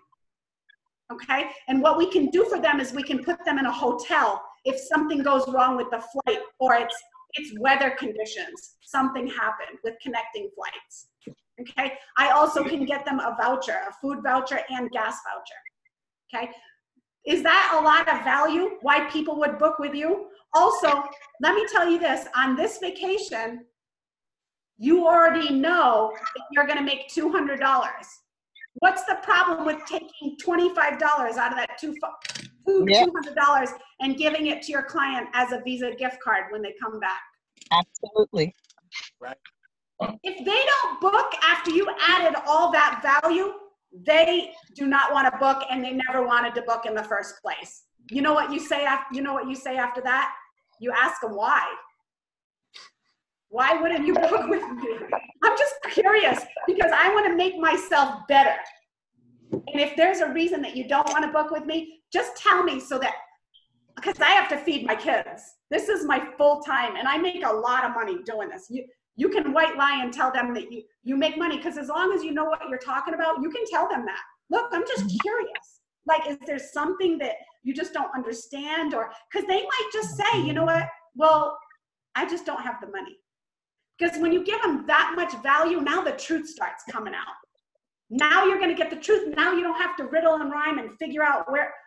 Okay, and what we can do for them is we can put them in a hotel if something goes wrong with the flight, or it's weather conditions, something happened with connecting flights. Okay, I also can get them a voucher, a food voucher and gas voucher. Okay, is that a lot of value? Why people would book with you? Also, let me tell you this, on this vacation, you already know that you're gonna make $200. What's the problem with taking $25 out of that $200 and giving it to your client as a Visa gift card when they come back? Absolutely. Right. If they don't book after you added all that value, they do not want to book, and they never wanted to book in the first place. You know what you say after, after that? You ask them why. Why wouldn't you book with me? I'm just curious because I want to make myself better. And if there's a reason that you don't want to book with me, just tell me so that, because I have to feed my kids. This is my full time, and I make a lot of money doing this. You can white lie and tell them that you make money, because as long as you know what you're talking about, you can tell them that. Look, I'm just curious. Like, is there something that you just don't understand? Or, because they might just say, you know what, well, I just don't have the money. Because when you give them that much value, now the truth starts coming out. Now you're going to get the truth. Now you don't have to riddle and rhyme and figure out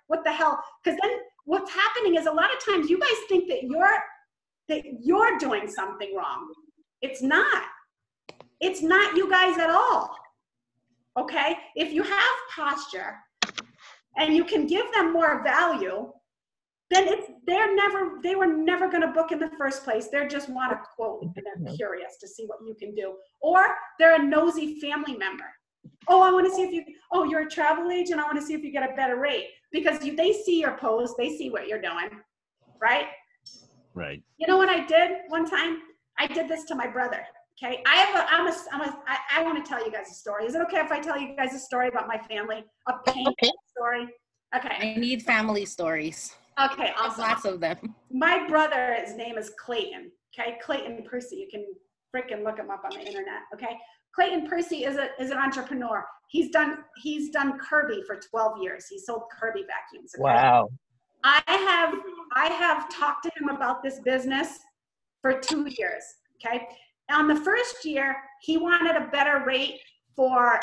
what the hell. Because then what's happening is a lot of times you guys think that you're doing something wrong. It's not. It's not you guys at all. Okay? If you have posture and you can give them more value, then they were never going to book in the first place. They just want a quote, and they're curious to see what you can do. Or they're a nosy family member. Oh, I want to see if you're a travel agent. I want to see if you get a better rate, because they see your post, they see what you're doing, right? Right. You know what I did one time? I did this to my brother. Okay, I want to tell you guys a story. Is it okay if I tell you guys a story about my family? A painful story. Okay. I need family stories. Okay, There's awesome. lots of them. My brother, his name is Clayton. Okay, Clayton Percy. You can freaking look him up on the internet. Okay, Clayton Percy is an entrepreneur. He's done Kirby for 12 years. He sold Kirby vacuums. Okay? Wow. I have talked to him about this business for 2 years. Okay, on the first year, he wanted a better rate for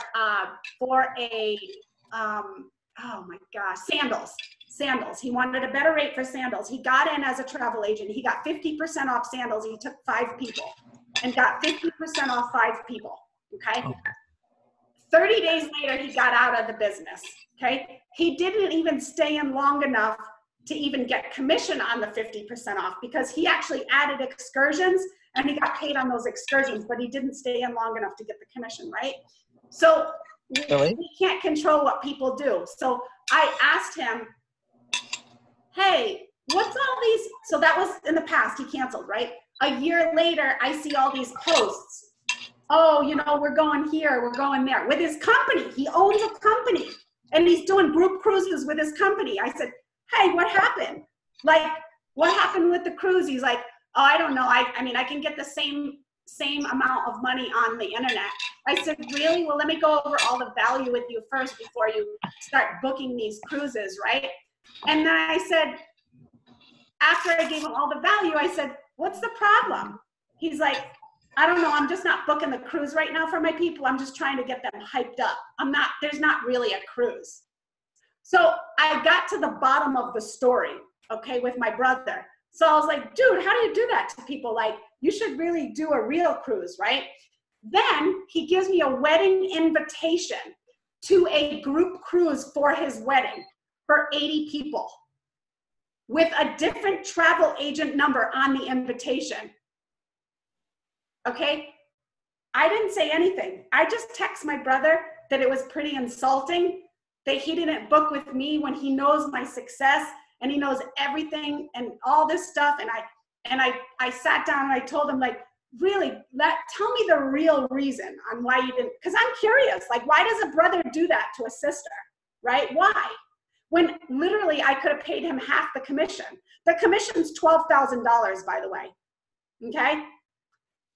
oh my gosh, sandals. He wanted a better rate for sandals. He got in as a travel agent. He got 50% off sandals. He took 5 people and got 50% off 5 people. Okay. 30 days later, he got out of the business. Okay. He didn't even stay in long enough to even get commission on the 50% off, because he actually added excursions and he got paid on those excursions, but he didn't stay in long enough to get the commission, right? So we can't control what people do. So I asked him, hey, what's all these? So that was in the past, he canceled, right? A year later, I see all these posts. Oh, you know, we're going here, we're going there with his company. He owns a company and he's doing group cruises with his company. I said, hey, what happened? Like, what happened with the cruise? He's like, oh, I don't know. I mean, I can get the same amount of money on the internet. I said, really? Well, let me go over all the value with you first before you start booking these cruises, right? And then I said, after I gave him all the value, I said, what's the problem? He's like, I don't know. I'm just not booking the cruise right now for my people. I'm just trying to get them hyped up. There's not really a cruise. So I got to the bottom of the story, okay, with my brother. So I was like, dude, how do you do that to people? Like, you should really do a real cruise, right? Then he gives me a wedding invitation to a group cruise for his wedding for 80 people with a different travel agent number on the invitation. Okay? I didn't say anything. I just text my brother that it was pretty insulting that he didn't book with me when he knows my success and he knows everything and all this stuff. And I sat down and I told him, like, really, tell me the real reason on why you didn't, because I'm curious, like, why does a brother do that to a sister, right? Why? When literally I could have paid him half the commission. The commission's $12,000, by the way, okay?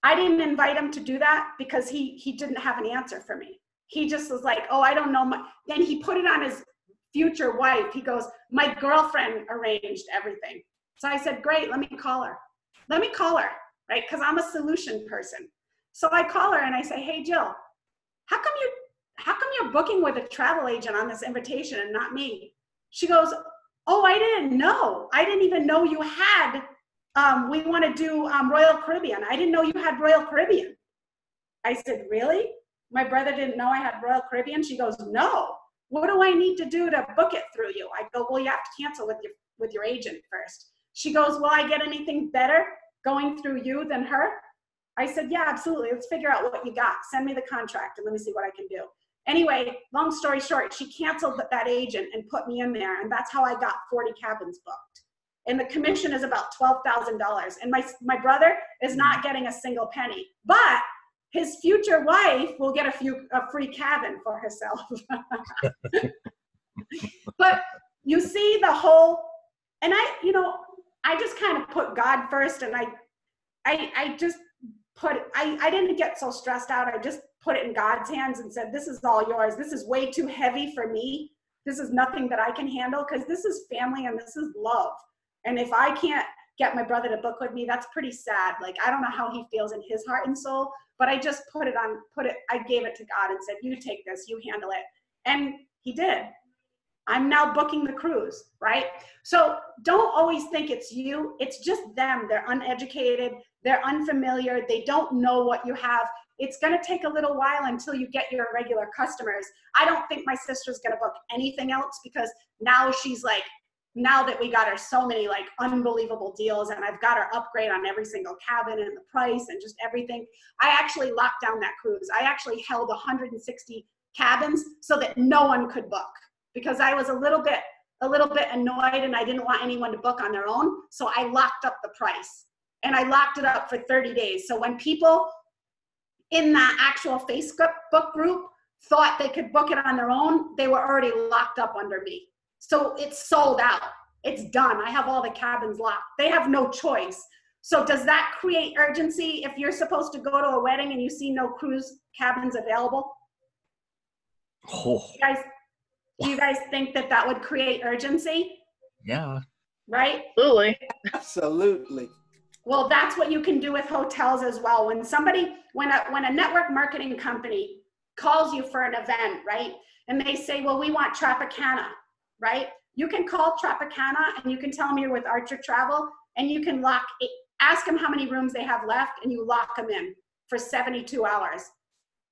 I didn't invite him to do that because he didn't have an answer for me. He just was like, oh, I don't know. Then he put it on his future wife. He goes, my girlfriend arranged everything. So I said, great, let me call her. Let me call her, right? Because I'm a solution person. So I call her and I say, hey, Jill, how come you're booking with a travel agent on this invitation and not me? She goes, oh, I didn't know. I didn't even know you had, we want to do Royal Caribbean. I didn't know you had Royal Caribbean. I said, really? My brother didn't know I had Royal Caribbean? She goes, no. What do I need to do to book it through you? I go, well, you have to cancel with your agent first. She goes, will I get anything better going through you than her? I said, yeah, absolutely. Let's figure out what you got. Send me the contract and let me see what I can do. Anyway, long story short, she canceled that agent and put me in there. And that's how I got 40 cabins booked. And the commission is about $12,000. And my brother is not getting a single penny, but his future wife will get a free cabin for herself. But you see the whole, and I just kind of put God first, and I just I didn't get so stressed out. I just put it in God's hands and said, this is all yours. This is way too heavy for me. This is nothing that I can handle, because this is family and this is love. And if I can't get my brother to book with me, that's pretty sad. Like, I don't know how he feels in his heart and soul, but I just I gave it to God and said, you take this, you handle it. And he did. I'm now booking the cruise, right? So don't always think it's you. It's just them. They're uneducated. They're unfamiliar. They don't know what you have. It's going to take a little while until you get your regular customers. I don't think my sister's going to book anything else, because now she's like, now that we got her so many like unbelievable deals, and I've got her upgrade on every single cabin and the price and just everything. I actually locked down that cruise. I actually held 160 cabins so that no one could book, because I was a little bit annoyed and I didn't want anyone to book on their own. So I locked up the price, and I locked it up for 30 days. So when people in that actual Facebook group thought they could book it on their own, they were already locked up under me. So it's sold out. It's done. I have all the cabins locked. They have no choice. So does that create urgency if you're supposed to go to a wedding and you see no cruise cabins available? Oh. Do you guys think that would create urgency? Yeah. Right? Absolutely. Absolutely. Well, that's what you can do with hotels as well. When a network marketing company calls you for an event, right? And they say, well, we want Tropicana, right? You can call Tropicana and you can tell them you're with Archer Travel, and you can ask them how many rooms they have left, and you lock them in for 72 hours.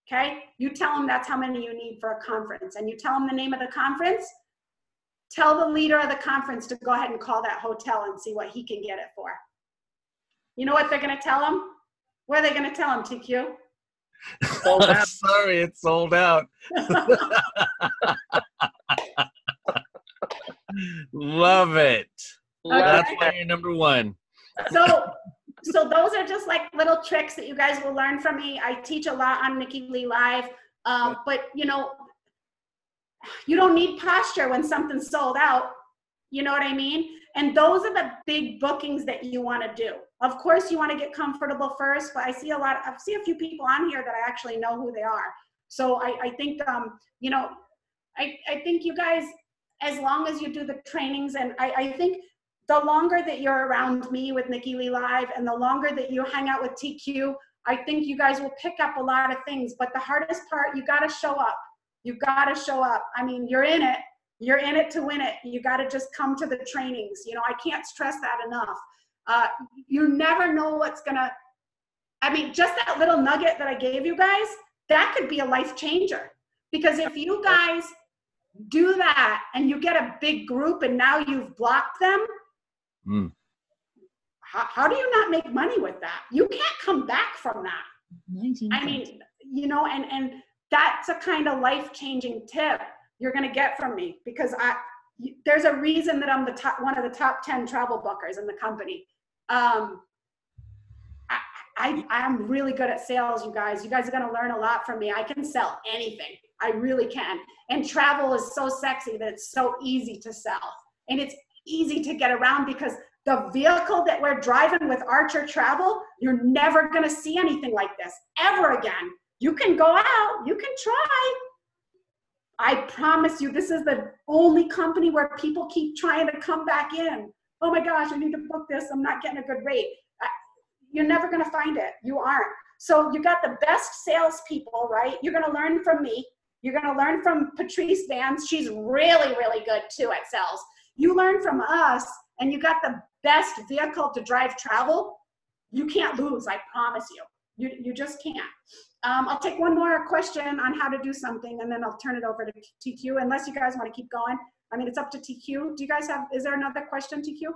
Okay? You tell them that's how many you need for a conference, and you tell them the name of the conference. tell the leader of the conference to go ahead and call that hotel and see what he can get it for. You know what they're going to tell him? What are they going to tell him, TQ? Sorry, it's sold out. Love it. Okay. That's why you're number one. So those are just like little tricks that you guys will learn from me. I teach a lot on Nikki Lee Live, but you know, you don't need posture when something's sold out. You know what I mean? And those are the big bookings that you want to do. Of course, you want to get comfortable first, but I see a few people on here that I actually know who they are. So I think, you know, I think you guys, as long as you do the trainings, and I think the longer that you're around me with Nikki Lee Live and the longer that you hang out with TQ, I think you guys will pick up a lot of things. But the hardest part, you got to show up. You got to show up. I mean, you're in it. You're in it to win it. You got to just come to the trainings. You know, I can't stress that enough. You never know what's going to, I mean, just that little nugget that I gave you guys, that could be a life changer. Because if you guys do that and you get a big group and now you've blocked them, how do you not make money with that? You can't come back from that. I mean, you know, and that's a kind of life-changing tip you're going to get from me, because there's a reason that I'm one of the top 10 travel bookers in the company. I'm really good at sales, you guys. You guys are going to learn a lot from me. I can sell anything. I really can. And travel is so sexy that it's so easy to sell. And it's easy to get around, because the vehicle that we're driving with Archer Travel, you're never going to see anything like this ever again. You can go out, you can try. I promise you, this is the only company where people keep trying to come back in. Oh my gosh, I need to book this. I'm not getting a good rate. You're never going to find it. You aren't. So you got the best salespeople, right? You're going to learn from me. You're going to learn from Patrice Vance. She's really, really good too at sales. You learn from us, and you got the best vehicle to drive travel. You can't lose, I promise you. You just can't. I'll take one more question on how to do something, and then I'll turn it over to TQ, unless you guys want to keep going. I mean, it's up to TQ. Do you guys have, is there another question, TQ?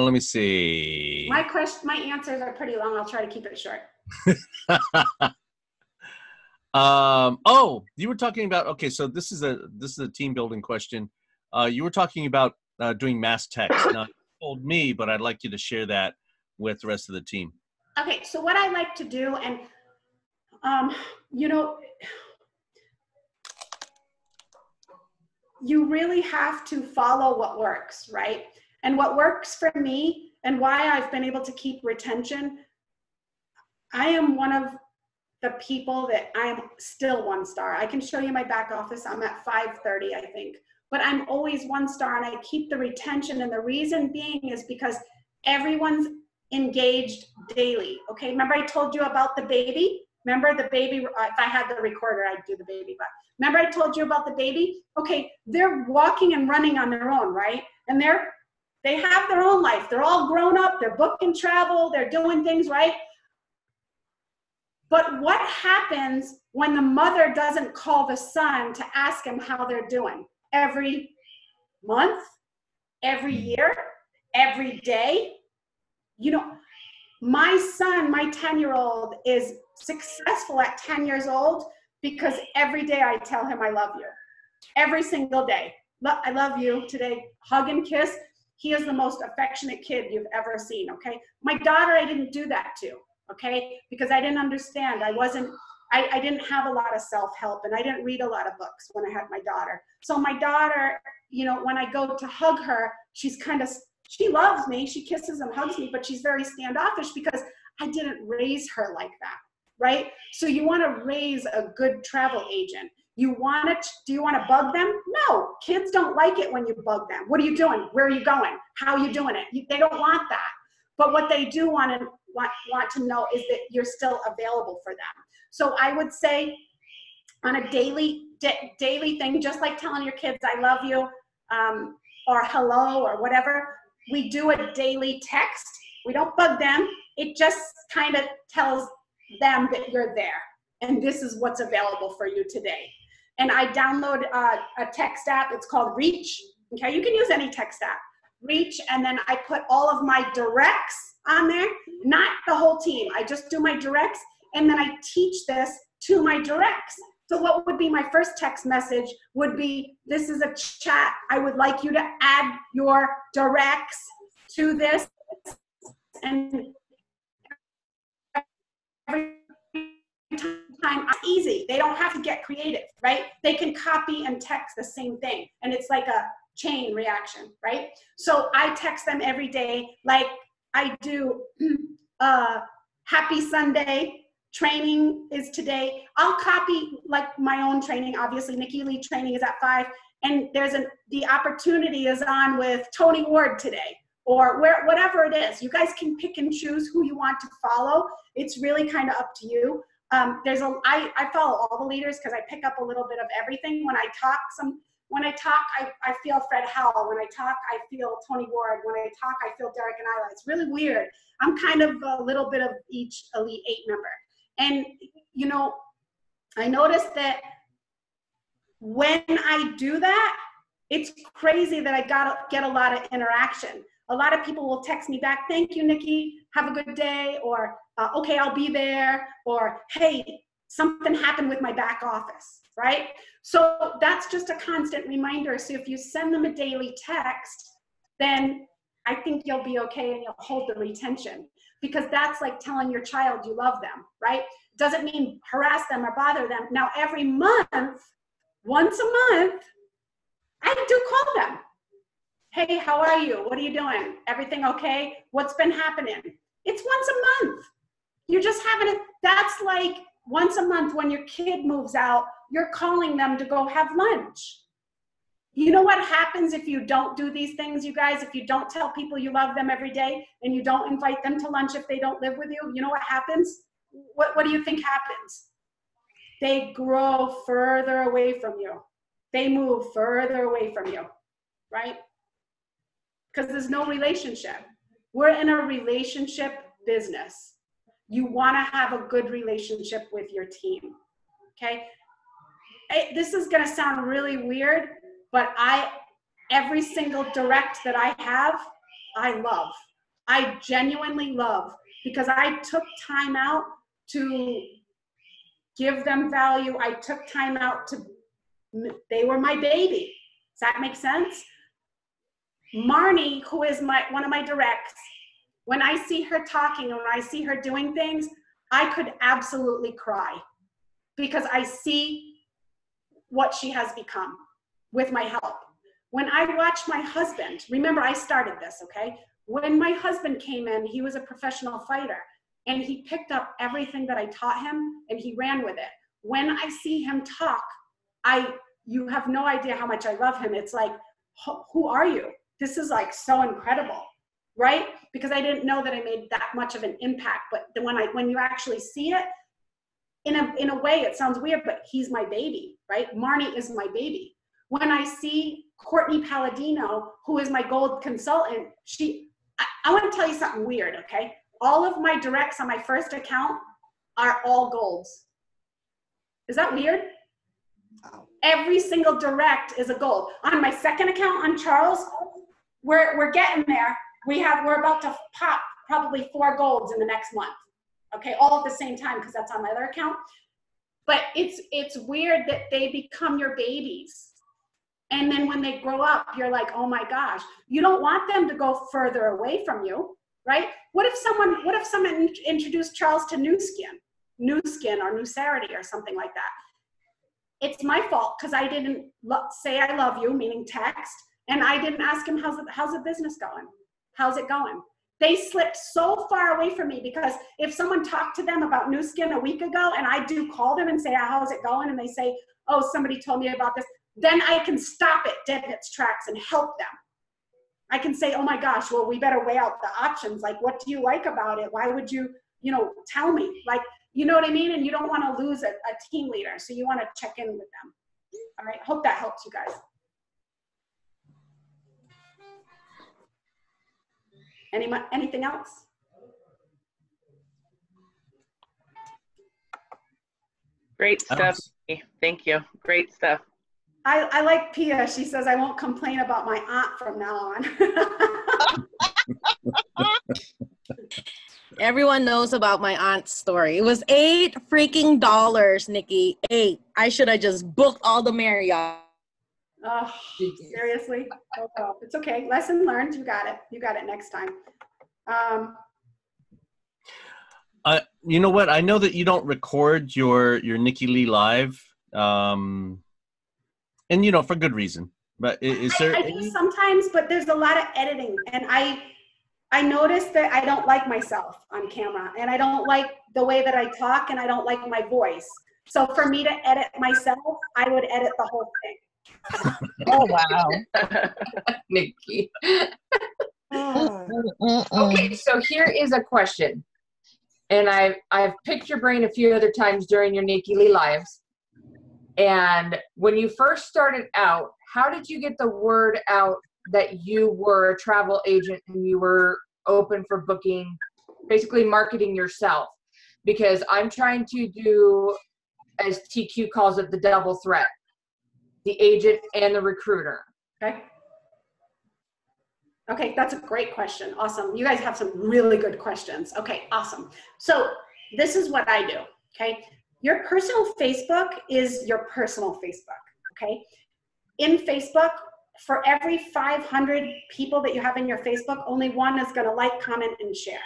Let me see. My answers are pretty long. I'll try to keep it short. Oh, you were talking about, okay, so this is a team building question. You were talking about doing mass text. Now, you told me, but I'd like you to share that with the rest of the team. Okay, so what I like to do, and you know, you really have to follow what works, right? And what works for me, and why I've been able to keep retention, I am one of the people that I'm still 1 star. I can show you my back office. I'm at 530, I think. But I'm always 1 star, and I keep the retention. And the reason being is because everyone's engaged daily. Okay, remember I told you about the baby? Remember the baby? If I had the recorder, I'd do the baby. But remember I told you about the baby? Okay, they're walking and running on their own, right? And they have their own life. They're all grown up. They're booking travel. They're doing things, right? But what happens when the mother doesn't call the son to ask him how they're doing? Every month, every year, every day? You know, my son, my 10-year-old, is successful at 10 years old because every day I tell him I love you. Every single day. I love you today. Hug and kiss. He is the most affectionate kid you've ever seen, okay? My daughter, I didn't do that to, okay? Because I didn't understand. I didn't have a lot of self-help, and I didn't read a lot of books when I had my daughter. So my daughter, you know, when I go to hug her, she loves me, she kisses and hugs me, but she's very standoffish because I didn't raise her like that, right? So you want to raise a good travel agent. Do you want to bug them? No, kids don't like it when you bug them. What are you doing? Where are you going? How are you doing it? They don't want that. But what they do want to know is that you're still available for them. So I would say on a daily thing, just like telling your kids, I love you, or hello, or whatever, we do a daily text. We don't bug them. It just kind of tells them that you're there and this is what's available for you today. and I download a text app. It's called Reach. Okay, you can use any text app. Reach, and then I put all of my directs on there, not the whole team. I just do my directs, and then I teach this to my directs. So what would be my first text message would be, this is a chat. I would like you to add your directs to this. And every time, it's easy. They don't have to get creative, right? They can copy and text the same thing. And it's like a chain reaction, right? So I text them every day, like I do, happy Sunday. Training is today. I'll copy like my own training. Obviously, Nikki Lee training is at 5, and the opportunity is on with Tony Ward today, or whatever it is. You guys can pick and choose who you want to follow. It's really kind of up to you. I follow all the leaders because I pick up a little bit of everything. When I talk, I feel Fred Howell. When I talk, I feel Tony Ward. When I talk, I feel Derek and Isla. It's really weird. I'm kind of a little bit of each Elite 8 member. And, you know, I noticed that when I do that, it's crazy that I get a lot of interaction. A lot of people will text me back, thank you, Nikki, have a good day, or okay, I'll be there, or hey, something happened with my back office, right? So that's just a constant reminder. So if you send them a daily text, then I think you'll be okay and you'll hold the retention, because that's like telling your child you love them, right? Doesn't mean harass them or bother them. Now, every month, once a month, I do call them. Hey, how are you? What are you doing? Everything okay? What's been happening? It's once a month. You're just having it. That's like once a month when your kid moves out, you're calling them to go have lunch. You know what happens if you don't do these things, you guys? If you don't tell people you love them every day and you don't invite them to lunch if they don't live with you, you know what happens? What do you think happens? They grow further away from you. They move further away from you, right? Because there's no relationship. We're in a relationship business. You want to have a good relationship with your team, okay? This is going to sound really weird, but every single direct that I have, I love. I genuinely love, because I took time out to give them value. I took time out they were my baby. Does that make sense? Marnie, who is one of my directs, when I see her talking and when I see her doing things, I could absolutely cry, because I see what she has become with my help. When I watch my husband, remember I started this, okay? When my husband came in, he was a professional fighter, and he picked up everything that I taught him and he ran with it. When I see him talk, you have no idea how much I love him. It's like, who are you? This is like so incredible, right? Because I didn't know that I made that much of an impact. But when you actually see it, in a way, it sounds weird, but he's my baby, right? Marnie is my baby. When I see Courtney Palladino, who is my gold consultant, I want to tell you something weird, okay? All of my directs on my first account are all golds. Is that weird? Every single direct is a gold. On my second account, on Charles, we're getting there. We're about to pop probably 4 golds in the next month. Okay, all at the same time, because that's on my other account. But it's weird that they become your babies. And then when they grow up, you're like, oh my gosh, you don't want them to go further away from you, right? What if someone introduced Charles to New Skin or New Sarity or something like that? It's my fault, because I didn't say I love you, meaning text, and I didn't ask him, how's the business going? How's it going? They slipped so far away from me, because if someone talked to them about New Skin a week ago and I do call them and say, how's it going? And they say, oh, somebody told me about this. Then I can stop it dead in its tracks and help them. I can say, oh my gosh, well, we better weigh out the options. Like, what do you like about it? Why would you, tell me? Like, you know what I mean? And you don't want to lose a team leader. So you want to check in with them. All right. Hope that helps you guys. Anything else? Great stuff. Thank you. Great stuff. I like Pia. She says, I won't complain about my aunt from now on. Everyone knows about my aunt's story. It was $8 freaking, Nikki. 8. I should have just booked all the Marriott. Oh, seriously? Oh, well, it's okay. Lesson learned. You got it. You got it next time. You know what? I know that you don't record your Nikki Lee live, and you know, for good reason. But is there? I do sometimes, but there's a lot of editing, and I noticed that I don't like myself on camera, and I don't like the way that I talk, and I don't like my voice. So for me to edit myself, I would edit the whole thing. Oh, wow. Nikki. Okay, so here is a question. And I've picked your brain a few other times during your Nikki Lee lives. And when you first started out, how did you get the word out that you were a travel agent and you were open for booking, basically marketing yourself? Because I'm trying to do, as TQ calls it, the double threat, the agent and the recruiter. Okay. Okay, that's a great question. Awesome. You guys have some really good questions. Okay, awesome. So this is what I do, okay? Your personal Facebook is your personal Facebook, okay? In Facebook, for every 500 people that you have in your Facebook, only one is gonna like, comment, and share,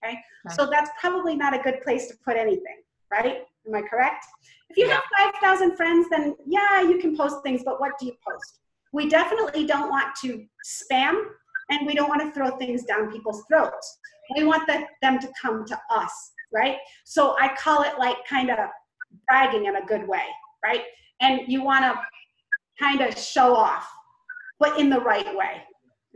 okay? So that's probably not a good place to put anything, right? Am I correct? If you have 5,000 friends, then yeah, you can post things, but what do you post? We definitely don't want to spam, and we don't want to throw things down people's throats. We want them to come to us, right? So I call it like kind of bragging in a good way, right? And you want to kind of show off, but in the right way,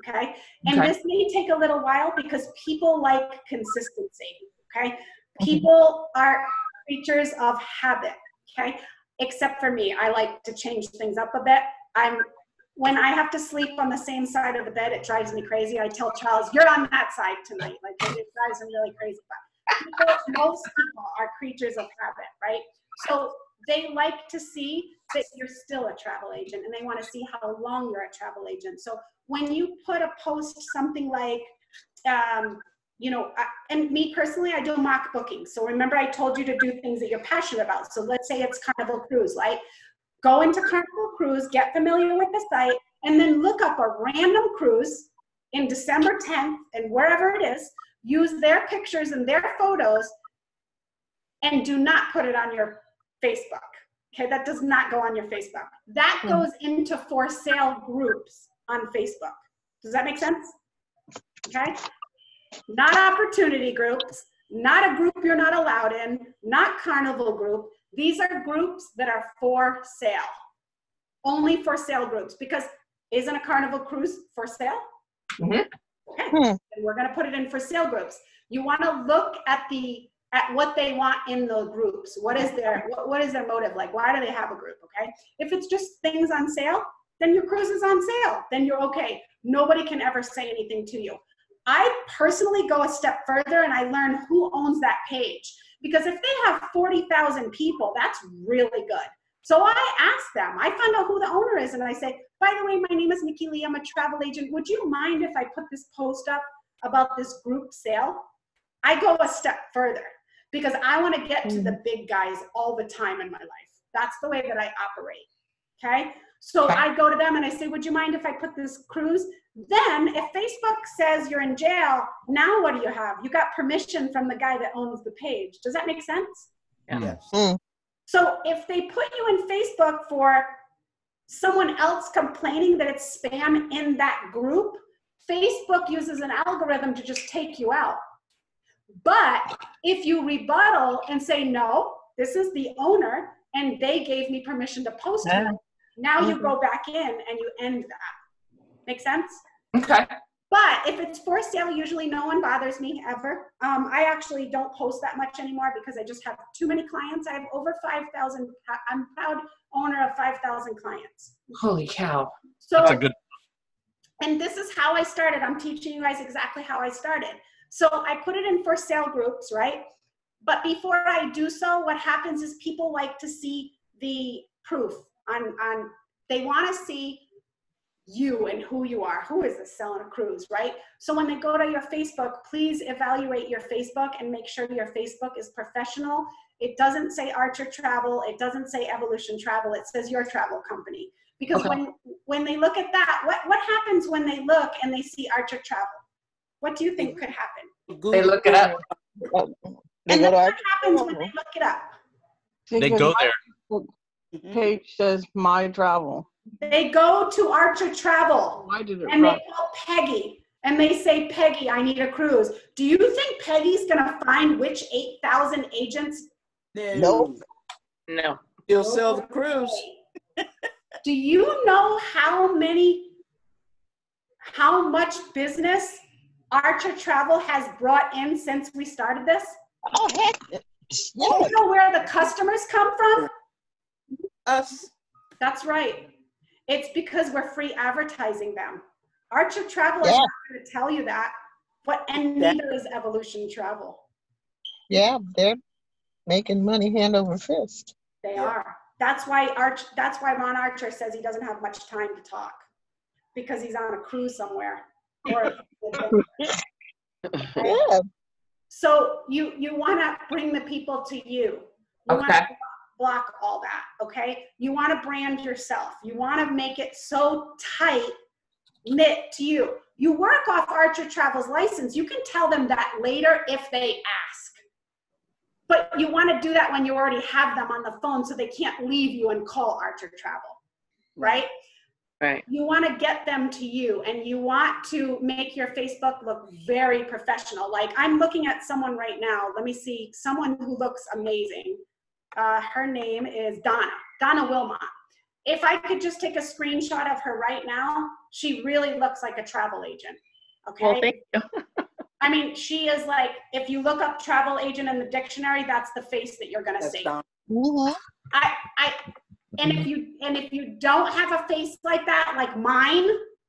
okay? And this may take a little while because people like consistency, okay? People are creatures of habit, okay? Except for me, I like to change things up a bit. When I have to sleep on the same side of the bed, it drives me crazy. I tell Charles, you're on that side tonight. Like, it drives me really crazy. But most people are creatures of habit, right? So they like to see that you're still a travel agent, and they want to see how long you're a travel agent. So when you put a post something like, you know, and me personally, I do mock bookings. So remember I told you to do things that you're passionate about. So let's say it's Carnival Cruise, right? Go into Carnival Cruise, get familiar with the site, and then look up a random cruise in December 10th and wherever it is, use their pictures and their photos, and do not put it on your Facebook. Okay, that does not go on your Facebook. That goes into for sale groups on Facebook. Does that make sense? Okay, not opportunity groups, not a group you're not allowed in, not Carnival group. These are groups that are for sale, only for sale groups, because isn't a Carnival Cruise for sale? Okay, and we're gonna put it in for sale groups. You wanna look at what they want in the groups. What is their motive? Like, why do they have a group, okay? If it's just things on sale, then your cruise is on sale. Then you're okay. Nobody can ever say anything to you. I personally go a step further and I learn who owns that page. Because if they have 40,000 people, that's really good. So I ask them, I find out who the owner is, and I say, by the way, my name is Nikki Lee, I'm a travel agent. Would you mind if I put this post up about this group sale? I go a step further because I want to get to the big guys all the time in my life. That's the way that I operate, okay? So I go to them and I say, would you mind if I put this cruise? Then if Facebook says you're in jail, now what do you have? You got permission from the guy that owns the page. Does that make sense? Yes. So if they put you in Facebook for someone else complaining that it's spam in that group, Facebook uses an algorithm to just take you out. But if you rebuttal and say, no, this is the owner and they gave me permission to post it, now you go back in and you end that. Make sense? Okay. But if it's for sale, usually no one bothers me ever. I actually don't post that much anymore because I just have too many clients. I have over 5,000. I'm proud owner of 5,000 clients. Holy cow. So, that's a good. And this is how I started. I'm teaching you guys exactly how I started. So I put it in for sale groups, right? But before I do so, what happens is people like to see the proof they want to see you and who you are. Who is this selling a cruise, right? So when they go to your Facebook, please evaluate your Facebook and make sure your Facebook is professional. It doesn't say Archer Travel. It doesn't say Evolution Travel. It says your travel company. Because when they look at that, what happens when they look and they see Archer Travel? What do you think could happen? They look it up. And then what happens when they look it up? They go there. Page says my travel. They go to Archer Travel. Why did it and run? they call Peggy and they say, Peggy, I need a cruise. Do you think Peggy's gonna find which 8,000 agents? Nope. No. He'll sell the cruise. Do you know how much business Archer Travel has brought in since we started this? Oh, heck. Do you know where the customers come from? Us. That's right. It's because we're free advertising them. Archer Travel is not going to tell you that, and neither is Evolution Travel. Yeah, they're making money hand over fist. They are. That's why Ron Archer says he doesn't have much time to talk, because he's on a cruise somewhere. Yeah. So you want to bring the people to you. You want to block all that, okay? You want to brand yourself. You want to make it so tight knit to you. You work off Archer Travel's license. You can tell them that later if they ask. But you want to do that when you already have them on the phone so they can't leave you and call Archer Travel, right? Right. You want to get them to you, and you want to make your Facebook look very professional. Like I'm looking at someone right now. Let me see, someone who looks amazing. Her name is Donna Wilmot. If I could just take a screenshot of her right now, she really looks like a travel agent. Okay. Well, thank you. I mean, she is like, if you look up travel agent in the dictionary, that's the face that you're gonna see. Mm-hmm. And if you don't have a face like that, like mine,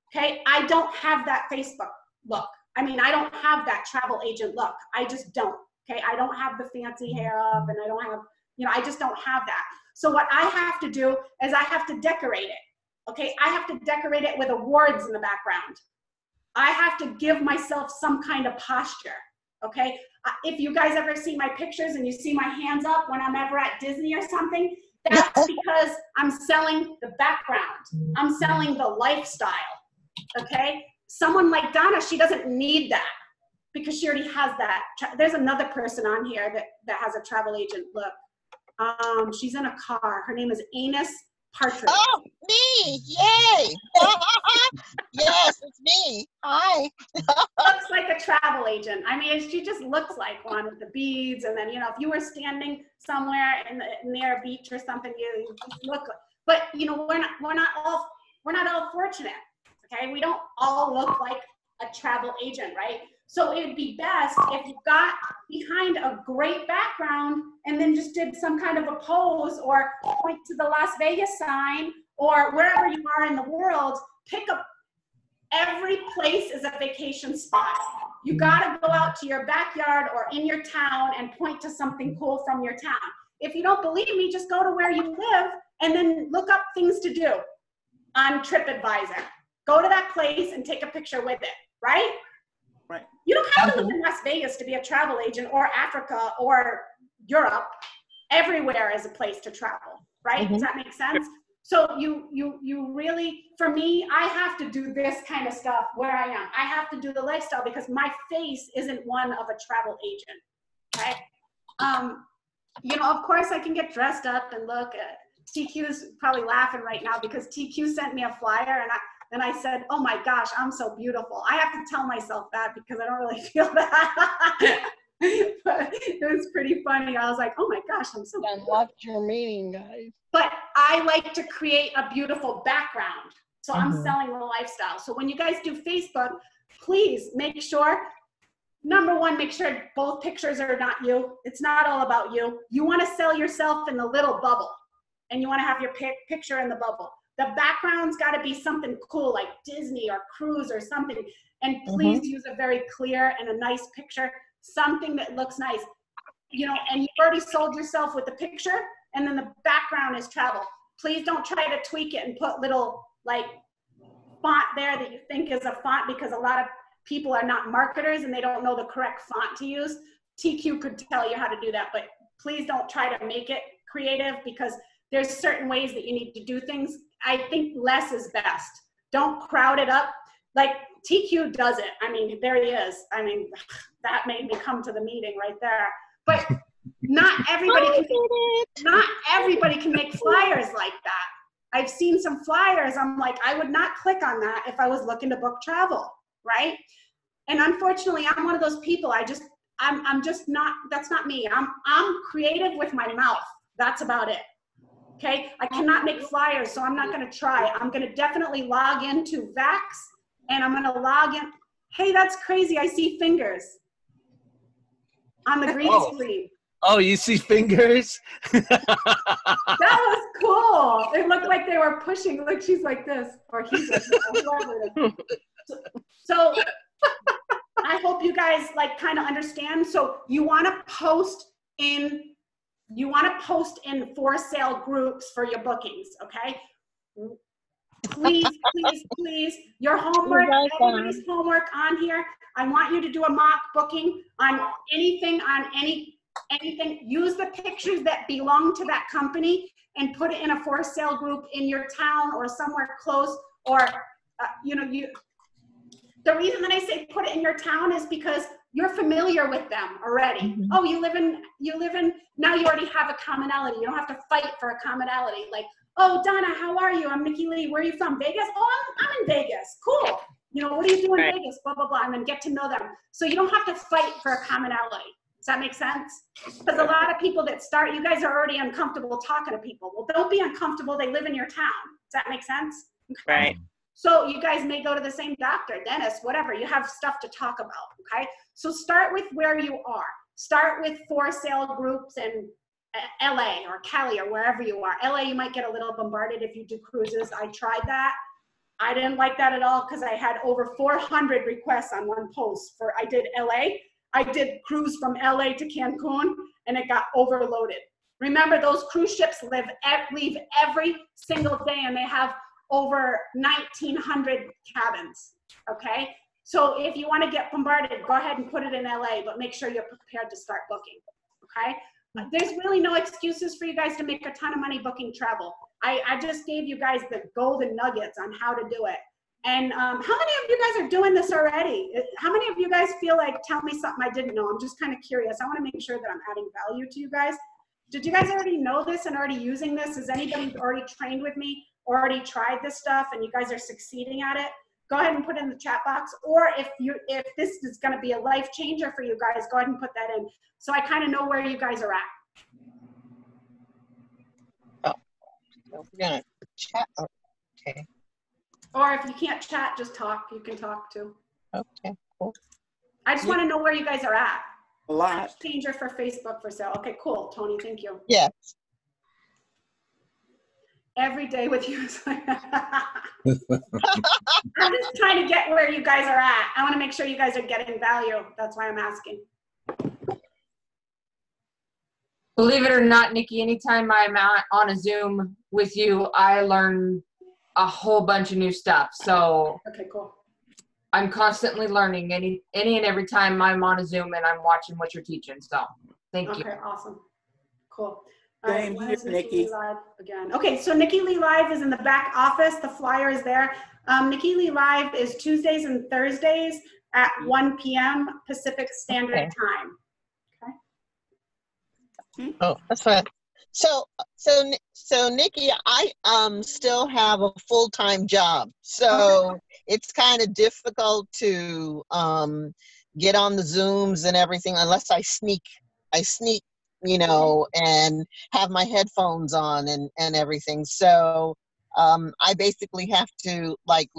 okay, I don't have that Facebook look. I mean, I don't have that travel agent look. I just don't. Okay, I don't have the fancy hair up, and I don't have, I just don't have that. So what I have to do is I have to decorate it. Okay, I have to decorate it with awards in the background. I have to give myself some kind of posture. Okay, if you guys ever see my pictures and you see my hands up when I'm ever at Disney or something, that's because I'm selling the background. I'm selling the lifestyle. Okay, someone like Donna, she doesn't need that because she already has that. There's another person on here that has a travel agent look. She's in a car. Her name is Anus Partridge. Oh, me! Yay! Yes, it's me. Hi. Looks like a travel agent. I mean, she just looks like one with the beads, and then if you were standing somewhere near a beach or something, you just look. But we're not all fortunate. Okay, we don't all look like a travel agent, right? So it would be best if you got behind a great background and then just did some kind of a pose or point to the Las Vegas sign or wherever you are in the world. Pick up. Every place is a vacation spot. You got to go out to your backyard or in your town and point to something cool from your town. If you don't believe me, just go to where you live and then look up things to do on TripAdvisor. Go to that place and take a picture with it, right? Right. You don't have to live in Las Vegas to be a travel agent, or Africa or Europe. Everywhere is a place to travel, right? Mm-hmm. Does that make sense? So you really, for me, I have to do this kind of stuff where I am. I have to do the lifestyle because my face isn't one of a travel agent, right? Of course I can get dressed up and look. TQ's probably laughing right now because TQ sent me a flyer and I said, oh my gosh, I'm so beautiful. I have to tell myself that because I don't really feel that. But it was pretty funny. I was like, oh my gosh, I'm so beautiful. Watch your meeting, guys. But I like to create a beautiful background. So I'm selling the lifestyle. So when you guys do Facebook, please make sure, number one, make sure both pictures are not you. It's not all about you. You want to sell yourself in the little bubble. And you want to have your picture in the bubble. The background's got to be something cool like Disney or cruise or something. And please use a very clear and a nice picture, something that looks nice. you know, and you've already sold yourself with the picture, and then the background is travel. Please don't try to tweak it and put little like font there that you think is a font, because a lot of people are not marketers and they don't know the correct font to use. TQ could tell you how to do that, but please don't try to make it creative, because there's certain ways that you need to do things. I think less is best. Don't crowd it up. Like TQ does it. I mean, there he is. I mean, that made me come to the meeting right there. But not everybody can make flyers like that. I've seen some flyers. I'm like, I would not click on that if I was looking to book travel, right? And unfortunately, I'm one of those people. I'm just not. That's not me. I'm creative with my mouth. That's about it. Okay, I cannot make flyers, so I'm not going to try. I'm going to definitely log into Vax, and I'm going to log in. Hey, that's crazy. I see fingers on the green screen. Oh, you see fingers? That was cool. It looked like they were pushing. Look, she's like this, or he's like this. So I hope you guys like kind of understand. So you want to post in for sale groups for your bookings, okay? Please, please, please, your homework, everybody's homework on here. I want you to do a mock booking on anything, anything. Use the pictures that belong to that company and put it in a for sale group in your town or somewhere close, or the reason that I say put it in your town is because you're familiar with them already. Mm-hmm. Oh, you live in, now you already have a commonality. You don't have to fight for a commonality. Like, oh, Donna, how are you? I'm Nikki Lee. Where are you from? Vegas? Oh, I'm in Vegas. Cool. You know, what do you do in Vegas? Blah, blah, blah. And then get to know them. So you don't have to fight for a commonality. Does that make sense? Because a lot of people that start, you guys are already uncomfortable talking to people. Well, don't be uncomfortable. They live in your town. Does that make sense? Okay. Right. So you guys may go to the same doctor, dentist, whatever. You have stuff to talk about, okay? So start with where you are. Start with for sale groups in LA or Cali or wherever you are. LA, you might get a little bombarded if you do cruises. I tried that. I didn't like that at all because I had over 400 requests on one post for, I did LA. I did cruise from LA to Cancun and it got overloaded. Remember, those cruise ships leave every single day and they have over 1,900 cabins, okay? So if you want to get bombarded, go ahead and put it in LA, but make sure you're prepared to start booking, okay? There's really no excuses for you guys to make a ton of money booking travel. I just gave you guys the golden nuggets on how to do it. And how many of you guys are doing this already? How many of you guys feel like, tell me something I didn't know? I'm just kind of curious. I want to make sure that I'm adding value to you guys. Did you guys already know this and already using this? Is anybody already trained with me? Already tried this stuff and you guys are succeeding at it? Go ahead and put it in the chat box. Or if this is going to be a life changer for you guys, go ahead and put that in so I kind of know where you guys are at. Oh, we're gonna chat. Okay. Or if you can't chat, just talk. You can talk too. Okay, cool. I just want to know where you guys are at. A lot. Life changer for Facebook for sale. Okay, cool. Tony, thank you. Yes. Every day with you. I'm just trying to get where you guys are at. I want to make sure you guys are getting value. That's why I'm asking. Believe it or not, Nikki, anytime I'm on a Zoom with you, I learn a whole bunch of new stuff. So okay, cool. I'm constantly learning any and every time I'm on a Zoom and I'm watching what you're teaching. So thank you. Okay, awesome. Cool. Same here, Nikki. Live again. Okay, so Nikki Lee Live is in the back office. The flyer is there. Nikki Lee Live is Tuesdays and Thursdays at 1 p.m. Pacific Standard Time. Okay. Oh, that's right. So Nikki, I still have a full-time job, so it's kind of difficult to get on the Zooms and everything unless I sneak, you know, and have my headphones on and everything. So I basically have to like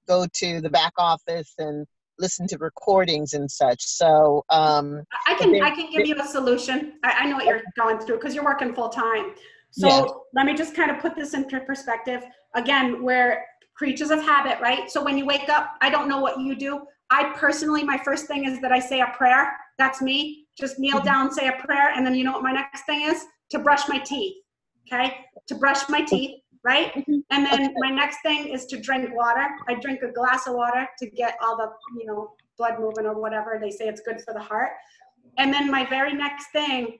go to the back office and listen to recordings and such. So I can give you a solution. I know what you're going through because you're working full time. So let me just kind of put this into perspective. Again, we're creatures of habit, right? So when you wake up, I don't know what you do. I personally, my first thing is that I say a prayer. That's me. just kneel down, say a prayer, and then you know what my next thing is? To brush my teeth, okay? To brush my teeth, right? And then my next thing is to drink water. I drink a glass of water to get all the, you know, blood moving or whatever. They say it's good for the heart. And then my very next thing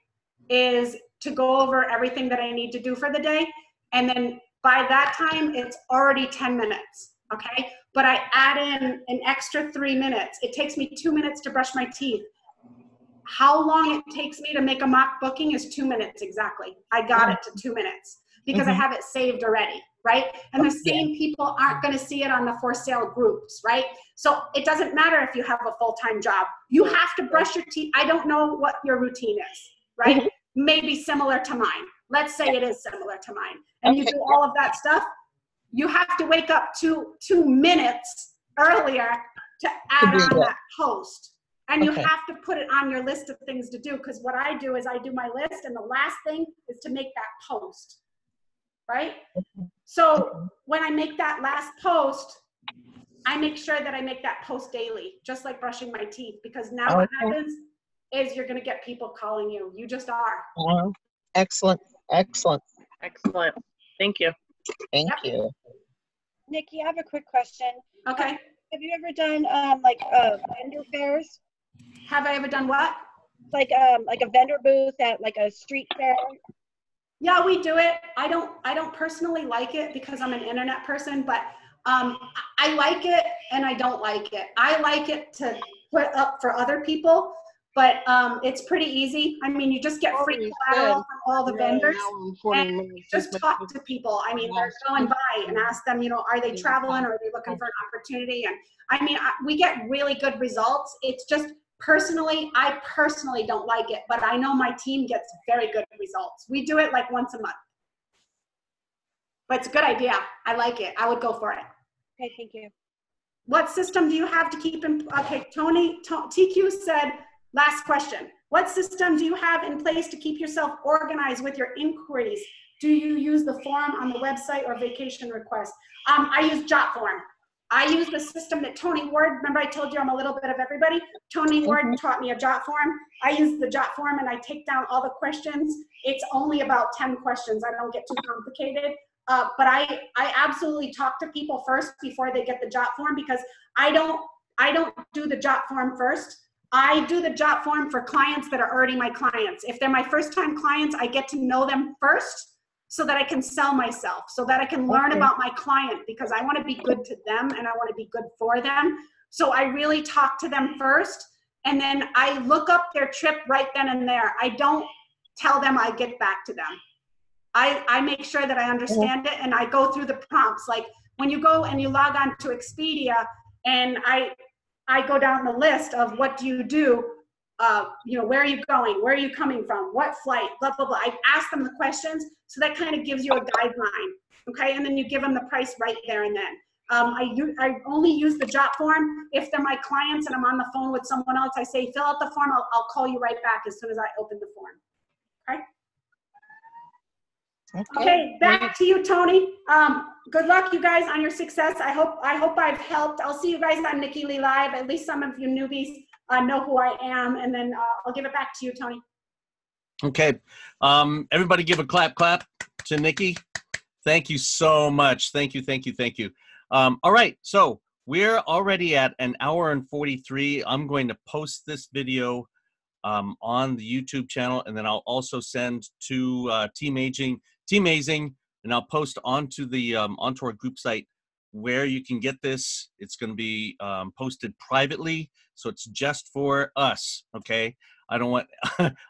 is to go over everything that I need to do for the day. And then by that time, it's already 10 minutes, okay? But I add in an extra 3 minutes. It takes me 2 minutes to brush my teeth. How long it takes me to make a mock booking is 2 minutes exactly. I got it to 2 minutes because I have it saved already, right? And the same people aren't gonna see it on the for sale groups, right? So it doesn't matter if you have a full-time job. You have to brush your teeth. I don't know what your routine is, right? Maybe similar to mine. Let's say it is similar to mine. And you do all of that stuff. You have to wake up 2 minutes earlier to add on that post. And you have to put it on your list of things to do, because what I do is I do my list, and the last thing is to make that post, right? So when I make that last post, I make sure that I make that post daily, just like brushing my teeth, because now what happens is you're going to get people calling you. You just are. Excellent. Excellent. Excellent. Thank you. Thank you. Nikki, I have a quick question. Okay. Have you ever done vendor fairs? Have I ever done what? Like a vendor booth at like a street fair? Yeah, we do it. I don't personally like it because I'm an internet person, but I like it and I don't like it. I like it to put up for other people, but it's pretty easy. I mean, you just get free collateral from all the vendors and you just talk to people. I mean, they're going by and ask them, you know, are they traveling or are they looking for an opportunity? And I mean, we get really good results. It's just I personally don't like it, but I know my team gets very good results. We do it like once a month. But it's a good idea. I like it. I would go for it. Okay, thank you. What system do you have to keep in, okay, TQ said, last question. What system do you have in place to keep yourself organized with your inquiries? Do you use the form on the website or vacation request? I use JotForm. I use the system that Tony Ward, remember I told you I'm a little bit of everybody? Tony Ward taught me a JotForm. I use the JotForm and I take down all the questions. It's only about 10 questions. I don't get too complicated. But I absolutely talk to people first before they get the JotForm, because I don't do the JotForm first. I do the JotForm for clients that are already my clients. If they're my first time clients, I get to know them first so that I can sell myself, so that I can learn about my client, because I want to be good to them and I want to be good for them. So I really talk to them first, and then I look up their trip right then and there. I don't tell them I get back to them. I make sure that I understand it, and I go through the prompts. Like when you go and you log on to Expedia, and I go down the list of what do you do, you know, where are you going, where are you coming from, what flight, blah, blah, blah. I ask them the questions, so that kind of gives you a guideline, okay? And then you give them the price right there and then. I only use the JotForm if they're my clients and I'm on the phone with someone else. I say, fill out the form, I'll call you right back as soon as I open the form, okay? Okay, back to you, Tony. Good luck, you guys, on your success. I hope I've helped. I'll see you guys on Nikki Lee Live. At least some of you newbies know who I am, and then I'll give it back to you, Tony. Okay, everybody give a clap to Nikki. Thank you so much. Thank you. All right, so we're already at 1 hour and 43. I'm going to post this video on the YouTube channel, and then I'll also send to TEAMAZING, and I'll post onto the onto our group site where you can get this. It's going to be posted privately, so it's just for us. Okay, I don't want.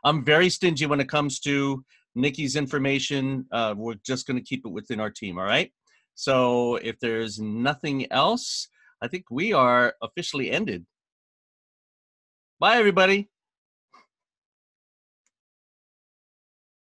I'm very stingy when it comes to Nikki's information. We're just going to keep it within our team. All right. So if there's nothing else, I think we are officially ended. Bye, everybody.